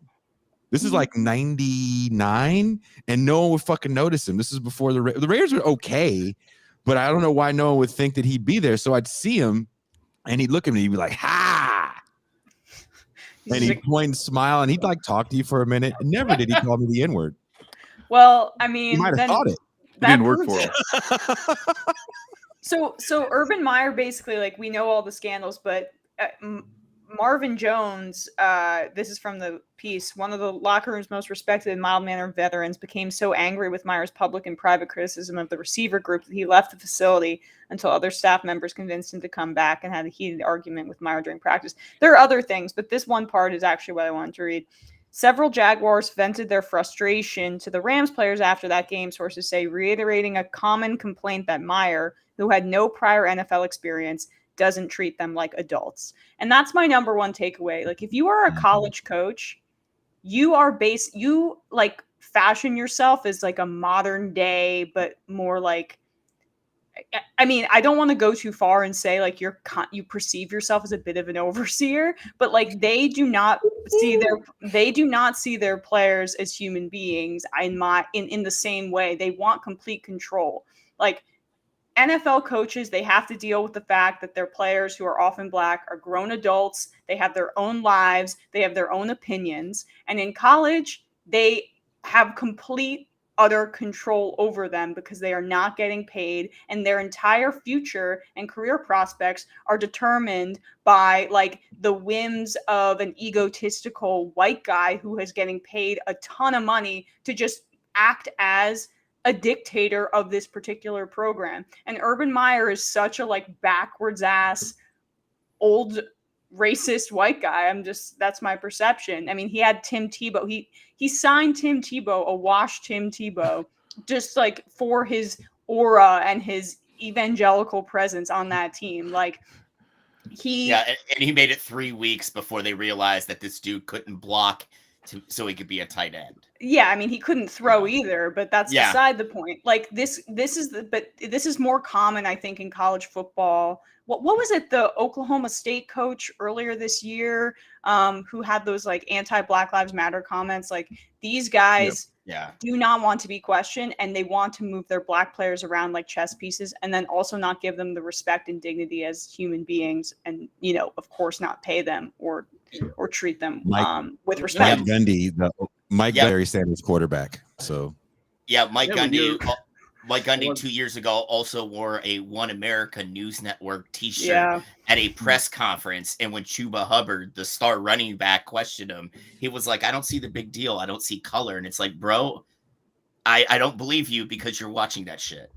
This is like 99, and no one would fucking notice him. This is before the Raiders were okay, but I don't know why no one would think that he'd be there. So I'd see him, and he'd look at me, he'd be like, "Ha!" And he'd point and smile, and he'd like talk to you for a minute. Never did he call me the N-word. Well, I mean, he might have thought it. It didn't work for him. So Urban Meyer, basically, like we know all the scandals, but Marvin Jones, this is from the piece, one of the locker room's most respected and mild-mannered veterans, became so angry with Meyer's public and private criticism of the receiver group that he left the facility until other staff members convinced him to come back and had a heated argument with Meyer during practice. There are other things, but this one part is actually what I wanted to read. Several Jaguars vented their frustration to the Rams players after that game, sources say, reiterating a common complaint that Meyer, who had no prior NFL experience, doesn't treat them like adults. And that's my number one takeaway. Like if you are a college coach, you like fashion yourself as like a modern day, but more like, I mean, I don't want to go too far and say like you perceive yourself as a bit of an overseer, but like they do not see their players as human beings in the same way. They want complete control. Like NFL coaches, they have to deal with the fact that their players, who are often Black, are grown adults. They have their own lives. They have their own opinions. And in college, they have complete, utter control over them because they are not getting paid, and their entire future and career prospects are determined by like the whims of an egotistical white guy who is getting paid a ton of money to just act as a dictator of this particular program. And Urban Meyer is such a like backwards ass old racist white guy. That's my perception. I mean, he had Tim Tebow. He signed Tim Tebow, a washed Tim Tebow, just like for his aura and his evangelical presence on that team. Like and he made it 3 weeks before they realized that this dude couldn't block so he could be a tight end. Yeah, I mean, he couldn't throw either, but that's beside the point. Like this is more common, I think, in college football. What was it? The Oklahoma State coach earlier this year, who had those like anti-Black Lives Matter comments. Like these guys do not want to be questioned, and they want to move their Black players around like chess pieces, and then also not give them the respect and dignity as human beings, and of course, not pay them or treat them with respect. Mike Gundy, Barry Sanders quarterback. So Mike Gundy 2 years ago also wore a One America News Network t-shirt at a press conference, and when Chuba Hubbard, the star running back, questioned him, he was like, I don't see the big deal, I don't see color. And it's like, bro, I don't believe you because you're watching that shit,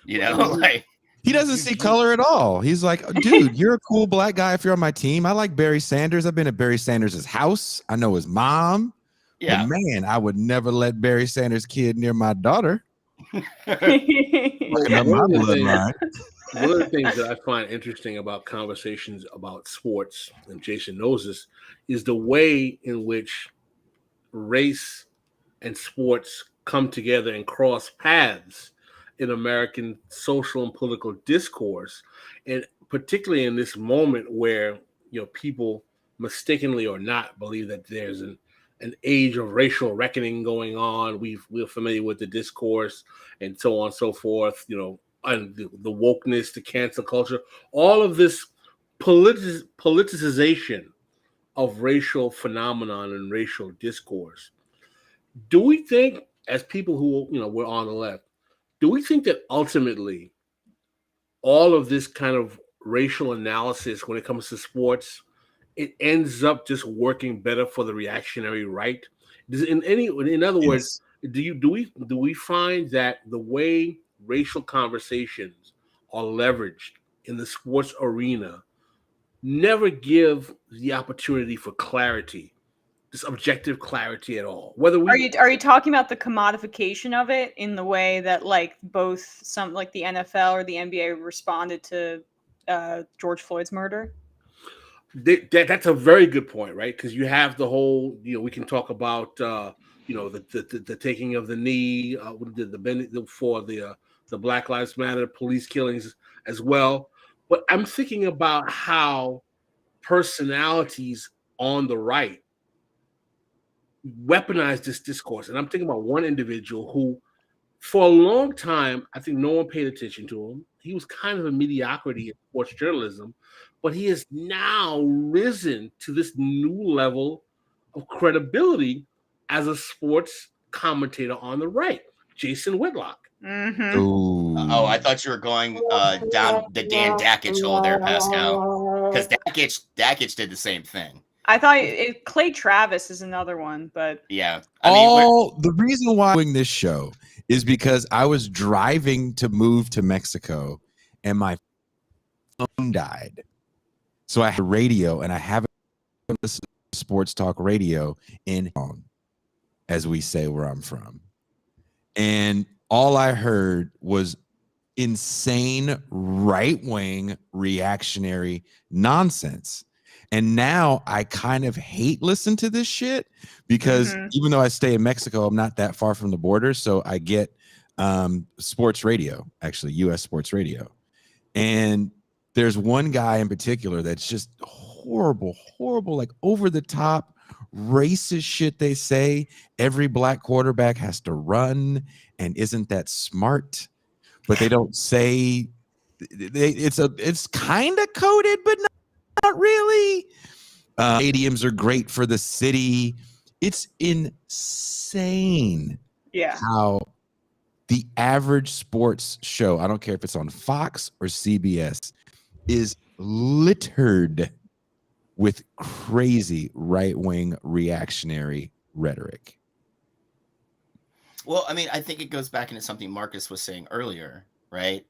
like he doesn't see color at all. He's like, dude, you're a cool Black guy if you're on my team. I like Barry Sanders. I've been at Barry Sanders' house. I know his mom. Yeah. But man, I would never let Barry Sanders' kid near my daughter. One of the things that I find interesting about conversations about sports, and Jason knows this, is the way in which race and sports come together and cross paths in American social and political discourse, and particularly in this moment where people mistakenly or not believe that there's an an age of racial reckoning going on. We're familiar with the discourse and so on and so forth. And the wokeness, the cancel culture, all of this politicization of racial phenomenon and racial discourse. Do we think, as people who we're on the left, do we think that ultimately all of this kind of racial analysis when it comes to sports, it ends up just working better for the reactionary right? In other words, do we find that the way racial conversations are leveraged in the sports arena never give the opportunity for clarity, this objective clarity at all? Are you talking about the commodification of it in the way that like both some like the NFL or the NBA responded to George Floyd's murder? That's a very good point, right? Because you have the whole, we can talk about, the taking of the knee, for the Black Lives Matter police killings as well. But I'm thinking about how personalities on the right weaponize this discourse, and I'm thinking about one individual who, for a long time, I think no one paid attention to him. He was kind of a mediocrity in sports journalism, but he has now risen to this new level of credibility as a sports commentator on the right, Jason Whitlock. Mm-hmm. Oh, I thought you were going down the Dan Dakich hole there, Pascal, because Dakich did the same thing. I thought Clay Travis is another one, but yeah. The reason why I'm doing this show is because I was driving to move to Mexico and my phone died. So I had radio, and I haven't listened to sports talk radio in long, as we say where I'm from. And all I heard was insane right-wing reactionary nonsense. And now I kind of hate listen to this shit because even though I stay in Mexico, I'm not that far from the border. So I get sports radio, actually US sports radio. And there's one guy in particular that's just horrible, like over the top racist shit. They say every black quarterback has to run and isn't that smart, but they don't say it's kind of coded, but not really. Stadiums are great for the city. It's insane how the average sports show, I don't care if it's on Fox or CBS, is littered with crazy right-wing reactionary rhetoric. Well, I mean, I think it goes back into something Marcus was saying earlier, right?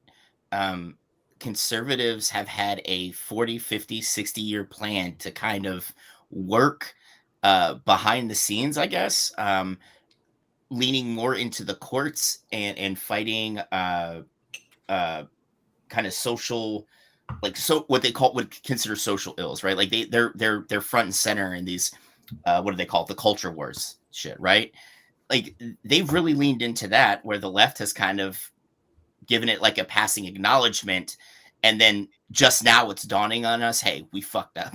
Conservatives have had a 40, 50, 60-year plan to kind of work behind the scenes, I guess, leaning more into the courts and fighting kind of social, like would consider social ills, right? Like they're front and center in these what do they call it? The culture wars shit, right? Like they've really leaned into that, where the left has kind of given it like a passing acknowledgement, and then just now it's dawning on us, hey, we fucked up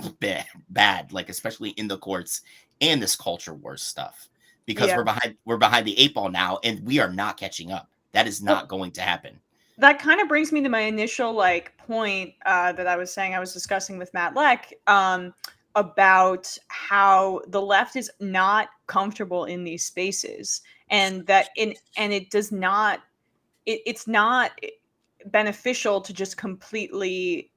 bad, like especially in the courts and this culture wars stuff, because we're behind the 8 ball now, and we are not catching up. That is not going to happen. That kind of brings me to my initial point that I was saying I was discussing with Matt Leck about how the left is not comfortable in these spaces, and that it does not. It's not beneficial to just completely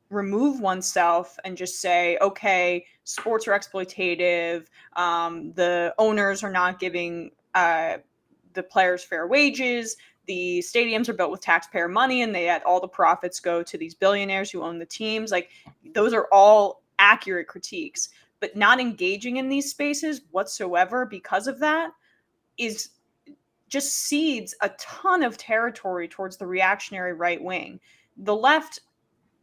remove oneself and just say, okay, sports are exploitative. The owners are not giving the players fair wages. The stadiums are built with taxpayer money, and all the profits go to these billionaires who own the teams. Like, those are all accurate critiques, but not engaging in these spaces whatsoever because of that is just cedes a ton of territory towards the reactionary right wing. The left,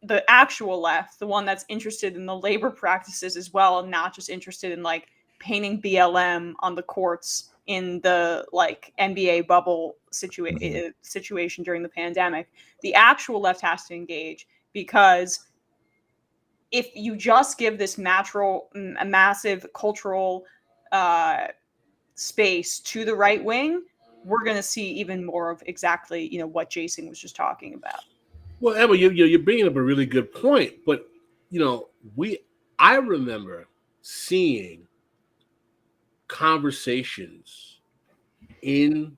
the actual left, the one that's interested in the labor practices as well, and not just interested in painting BLM on the courts in the NBA bubble situation during the pandemic. The actual left has to engage, because if you just give this massive cultural space to the right wing, we're going to see even more of exactly, what Jason was just talking about. Well, Emma, you're bringing up a really good point, but I remember seeing conversations in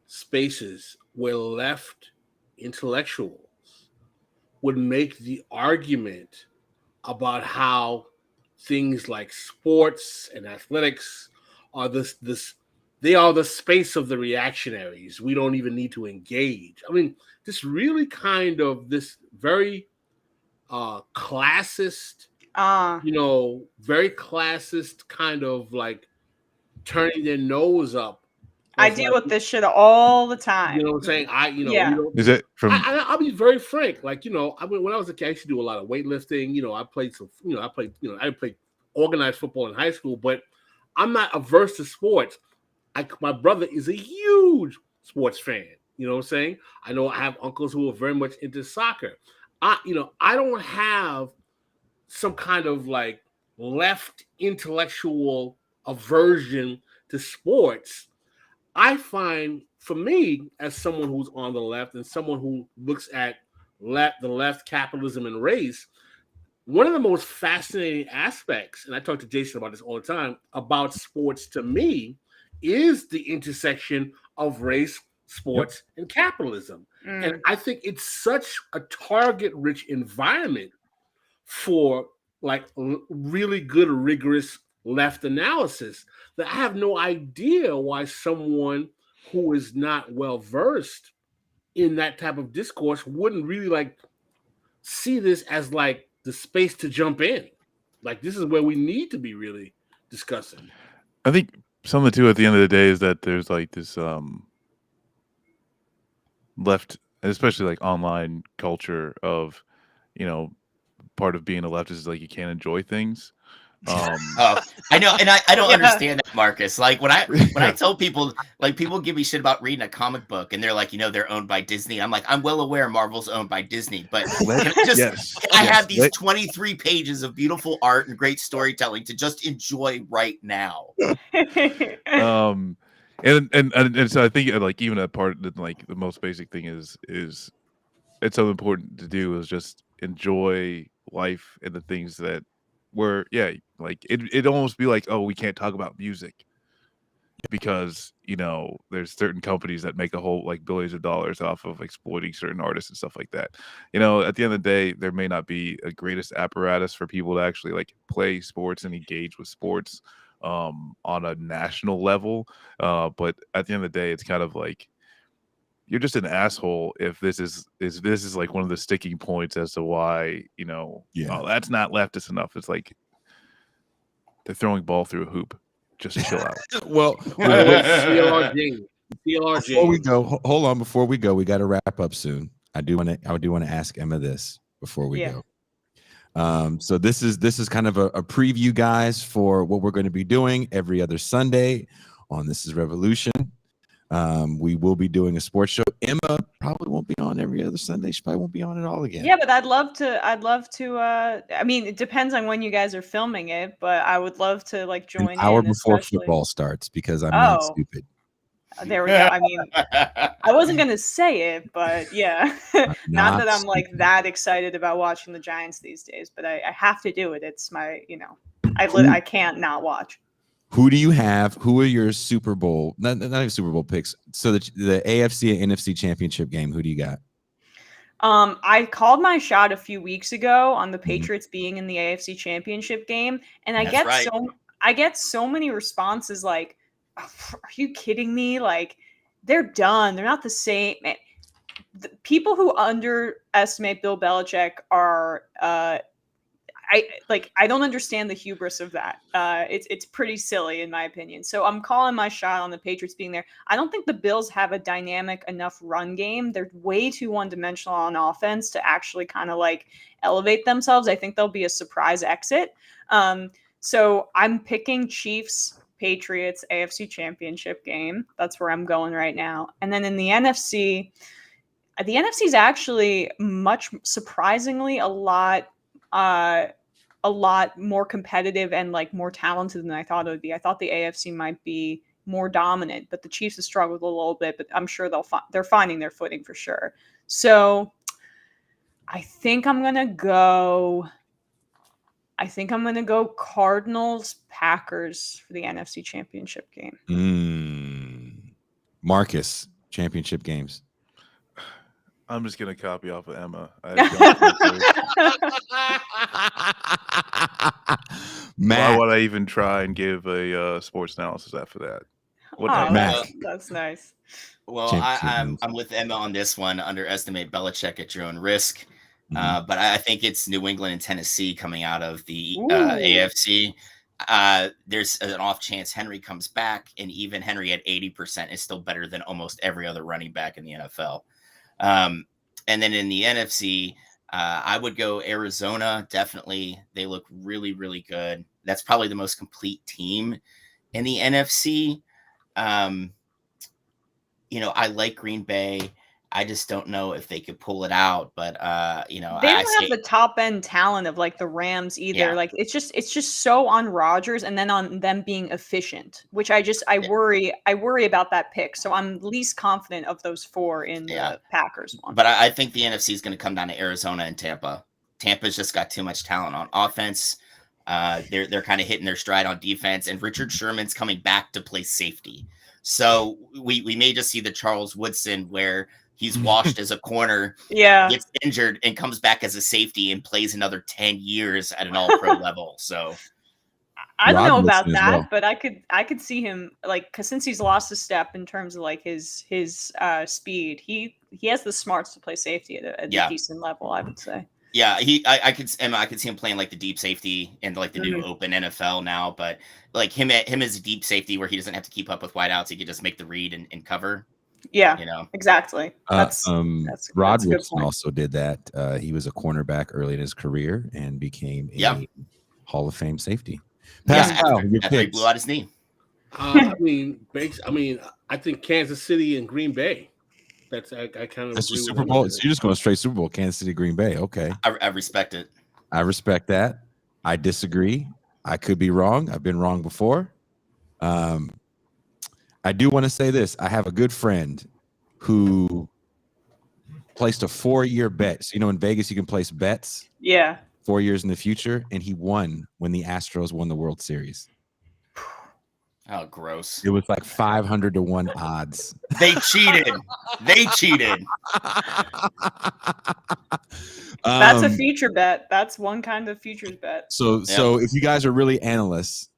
spaces where left intellectuals would make the argument about how things like sports and athletics are they are the space of the reactionaries. We don't even need to engage. I mean, this really kind of this very classist, very classist kind of like turning their nose up. I deal with this shit all the time. You know what I'm saying? Yeah. Is it from? I'll be very frank. Like, when I was a kid, I used to do a lot of weightlifting. I played organized football in high school, but I'm not averse to sports. My brother is a huge sports fan. You know what I'm saying? I know I have uncles who are very much into soccer. I don't have some kind of like left intellectual aversion to sports. I find, for me, as someone who's on the left and someone who looks at the left, capitalism, and race, one of the most fascinating aspects, and I talk to Jason about this all the time, about sports to me is the intersection of race, sports, and capitalism. And I think it's such a target-rich environment for like really good, rigorous left analysis that I have no idea why someone who is not well versed in that type of discourse wouldn't really like see this as like the space to jump in. Like, this is where we need to be really discussing. I think something too at the end of the day is that there's like this left, especially like online culture of, part of being a leftist is like you can't enjoy things. I know, and I don't understand that, Marcus. Like when I tell people, like people give me shit about reading a comic book, and they're like, they're owned by Disney. I'm like, I'm well aware Marvel's owned by Disney, but I have these 23 pages of beautiful art and great storytelling to just enjoy right now. And so I think like even a part that like the most basic thing is it's so important to do is just enjoy life and the things that like it'd almost be like, oh, we can't talk about music because there's certain companies that make a whole like billions of dollars off of exploiting certain artists and stuff like that. At the end of the day, there may not be a greatest apparatus for people to actually like play sports and engage with sports on a national level, but at the end of the day, it's kind of like you're just an asshole if this is like one of the sticking points as to why oh, that's not leftist enough. It's like they're throwing ball through a hoop. Just chill out. Well, CLR. Before we go, hold on. Before we go, we got to wrap up soon. I do want to ask Emma this before we go. So this is kind of a preview, guys, for what we're going to be doing every other Sunday on This Is Revolution. We will be doing a sports show. Emma probably won't be on every other Sunday. She probably won't be on it all again. Yeah, but I'd love to I mean, it depends on when you guys are filming it, but I would love to like join an hour in, before especially. Football starts because I'm not stupid. There we go. I mean, I wasn't going to say it, but yeah. Not that I'm like that excited about watching the Giants these days, but I have to do it. It's my, I can't not watch. Who do you have? Who are your Super Bowl, not even Super Bowl picks? So the AFC and NFC championship game, who do you got? I called my shot a few weeks ago on the Patriots being in the AFC championship game. And I get so many responses like, oh, are you kidding me? Like, they're done. They're not the same. The people who underestimate Bill Belichick are, I don't understand the hubris of that. It's pretty silly in my opinion. So I'm calling my shot on the Patriots being there. I don't think the Bills have a dynamic enough run game. They're way too one-dimensional on offense to actually kind of like elevate themselves. I think they'll be a surprise exit. So I'm picking Chiefs, Patriots, AFC championship game. That's where I'm going right now. And then in the NFC is actually surprisingly a lot a lot more competitive and like more talented than I thought it would be. I thought the AFC might be more dominant, but the Chiefs have struggled a little bit, but I'm sure they're finding their footing for sure. So I think I'm going to go Cardinals Packers for the NFC Championship game. Marcus, championship games. I'm just gonna copy off of Emma. Why would I even try and give a sports analysis after that? That's nice. Well, I'm with Emma on this one. Underestimate Belichick at your own risk. But I think it's New England and Tennessee coming out of the AFC. There's an off chance Henry comes back, and even Henry at 80% is still better than almost every other running back in the NFL. And then in the NFC, I would go Arizona. Definitely. They look really, really good. That's probably the most complete team in the NFC. I like Green Bay. I just don't know if they could pull it out, but they don't have the top end talent of like the Rams either. Yeah. Like it's just so on Rodgers and then on them being efficient, which I worry about that pick. So I'm least confident of those four in the Packers one. But I think the NFC is going to come down to Arizona and Tampa. Tampa's just got too much talent on offense. They're kind of hitting their stride on defense, and Richard Sherman's coming back to play safety. So we may just see the Charles Woodson where he's washed as a corner, gets injured, and comes back as a safety and plays another 10 years at an all-pro level. So I don't know about that, but I could see him because since he's lost a step in terms of like his speed, he has the smarts to play safety at a decent level, I would say. Yeah, I could see him playing like the deep safety and like the new open NFL now, but like him as a deep safety where he doesn't have to keep up with wideouts, he could just make the read and cover. Yeah, exactly. Rod Woodson also did that. He was a cornerback early in his career and became a Hall of Fame safety. After he blew out his knee. I think Kansas City and Green Bay. That's your Super Bowl. So you're just going straight Super Bowl, Kansas City, Green Bay. Okay, I respect it. I respect that. I disagree. I could be wrong. I've been wrong before. I do want to say this. I have a good friend who placed a 4-year bet. So, in Vegas, you can place bets. Yeah. 4 years in the future. And he won when the Astros won the World Series. Oh, gross. It was like 500-1 odds. They cheated. That's a future bet. That's one kind of futures bet. So if you guys are really analysts,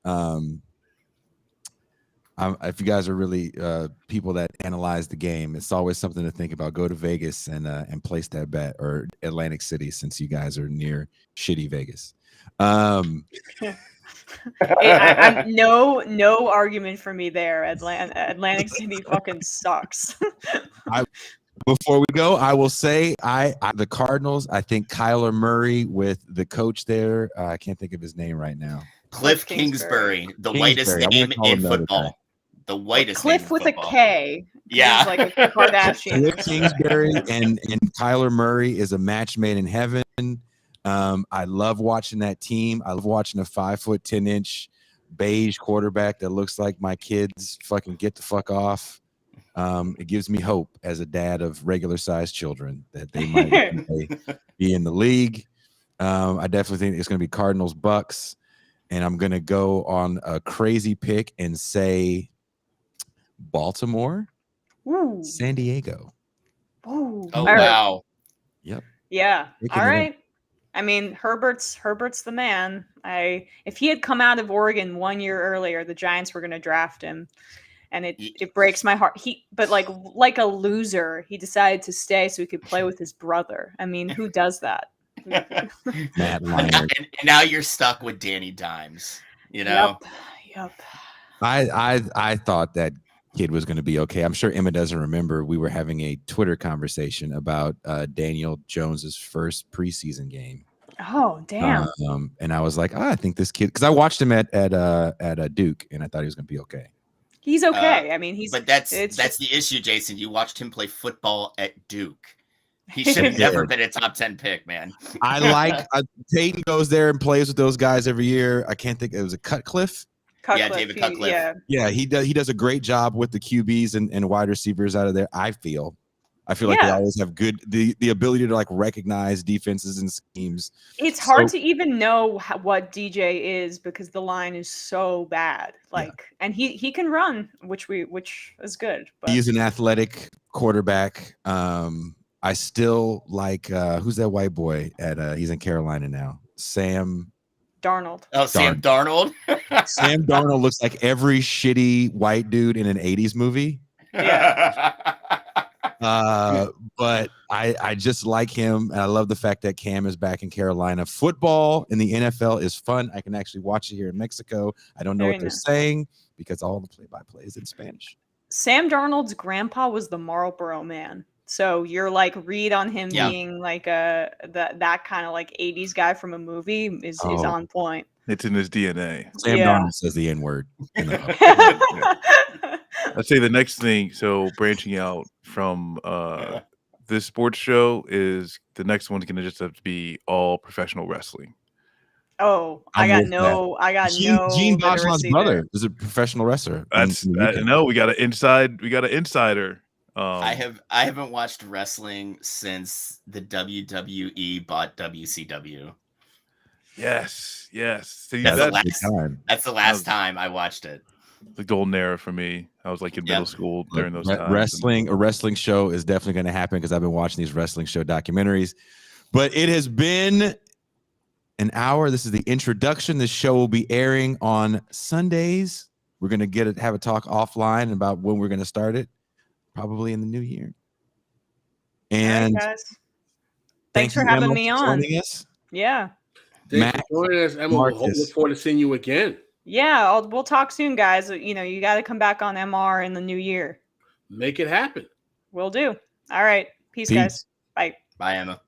if you guys are really people that analyze the game, it's always something to think about. Go to Vegas and place that bet, or Atlantic City, since you guys are near shitty Vegas. No argument for me there. Atlantic City fucking sucks. Before we go, I will say the Cardinals. I think Kyler Murray with the coach there. I can't think of his name right now. Cliff Kingsbury, the whitest name in football. The whitest Cliff with a K. Yeah, like a Kardashian. Cliff Kingsbury and Kyler Murray is a match made in heaven. I love watching that team. I love watching a 5'10" beige quarterback that looks like my kids fucking get the fuck off. It gives me hope as a dad of regular sized children that they might be in the league. I definitely think it's going to be Cardinals Bucks, and I'm going to go on a crazy pick and say Baltimore, San Diego. Ooh. Oh wow! Yep. Yeah. All right. I mean, Herbert's the man. If he had come out of Oregon 1 year earlier, the Giants were going to draft him, and it breaks my heart. But like a loser, he decided to stay so he could play with his brother. I mean, who does that? Matt Leinart. And now you're stuck with Danny Dimes. Yep. I thought that kid was going to be okay. I'm sure Emma doesn't remember. We were having a Twitter conversation about Daniel Jones's first preseason game. Oh, damn. And I was like, I think this kid, because I watched him at Duke, and I thought he was going to be okay. He's okay. I mean, But that's the issue, Jason. You watched him play football at Duke. He should have never been a top 10 pick, man. I like Peyton goes there and plays with those guys every year. I can't think it was a Cutcliffe. Yeah, David Cutcliffe. Yeah, he does a great job with the QBs and wide receivers out of there. I feel like they always have good the ability to like recognize defenses and schemes. It's hard to even know what DJ is because the line is so bad. And he can run, which is good. But. He is an athletic quarterback. I still like who's that white boy at he's in Carolina now. Sam Darnold. Oh, Sam Darnold. Sam Darnold looks like every shitty white dude in an 80s movie. Yeah. But I just like him, and I love the fact that Cam is back in Carolina. Football in the NFL is fun. I can actually watch it here in Mexico. I don't know what they're saying because all the play-by-play is in Spanish. Sam Darnold's grandpa was the Marlboro Man. So you're like read on him being like that kind of like 80s guy from a movie is on point. It's in his DNA. Sam Darnold says the N-word. I'd say the next thing, so branching out from this sports show, is the next one's gonna just have to be all professional wrestling. Oh, I got no Gene Bajalan's brother is a professional wrestler. No, we got an insider. I haven't watched wrestling since the WWE bought WCW. Yes. See, that's the last time I watched it. The golden era for me. I was like in middle school during those times. A wrestling show is definitely going to happen because I've been watching these wrestling show documentaries. But it has been an hour. This is the introduction. This show will be airing on Sundays. We're going to have a talk offline about when we're going to start it. Probably in the new year. And right, guys. Thanks for having me on. Joining us. Yeah. Thanks for joining us, Emma. We'll look forward to seeing you again. Yeah, we'll talk soon, guys. You got to come back on MR in the new year. Make it happen. Will do. All right. Peace, guys. Bye. Bye, Emma.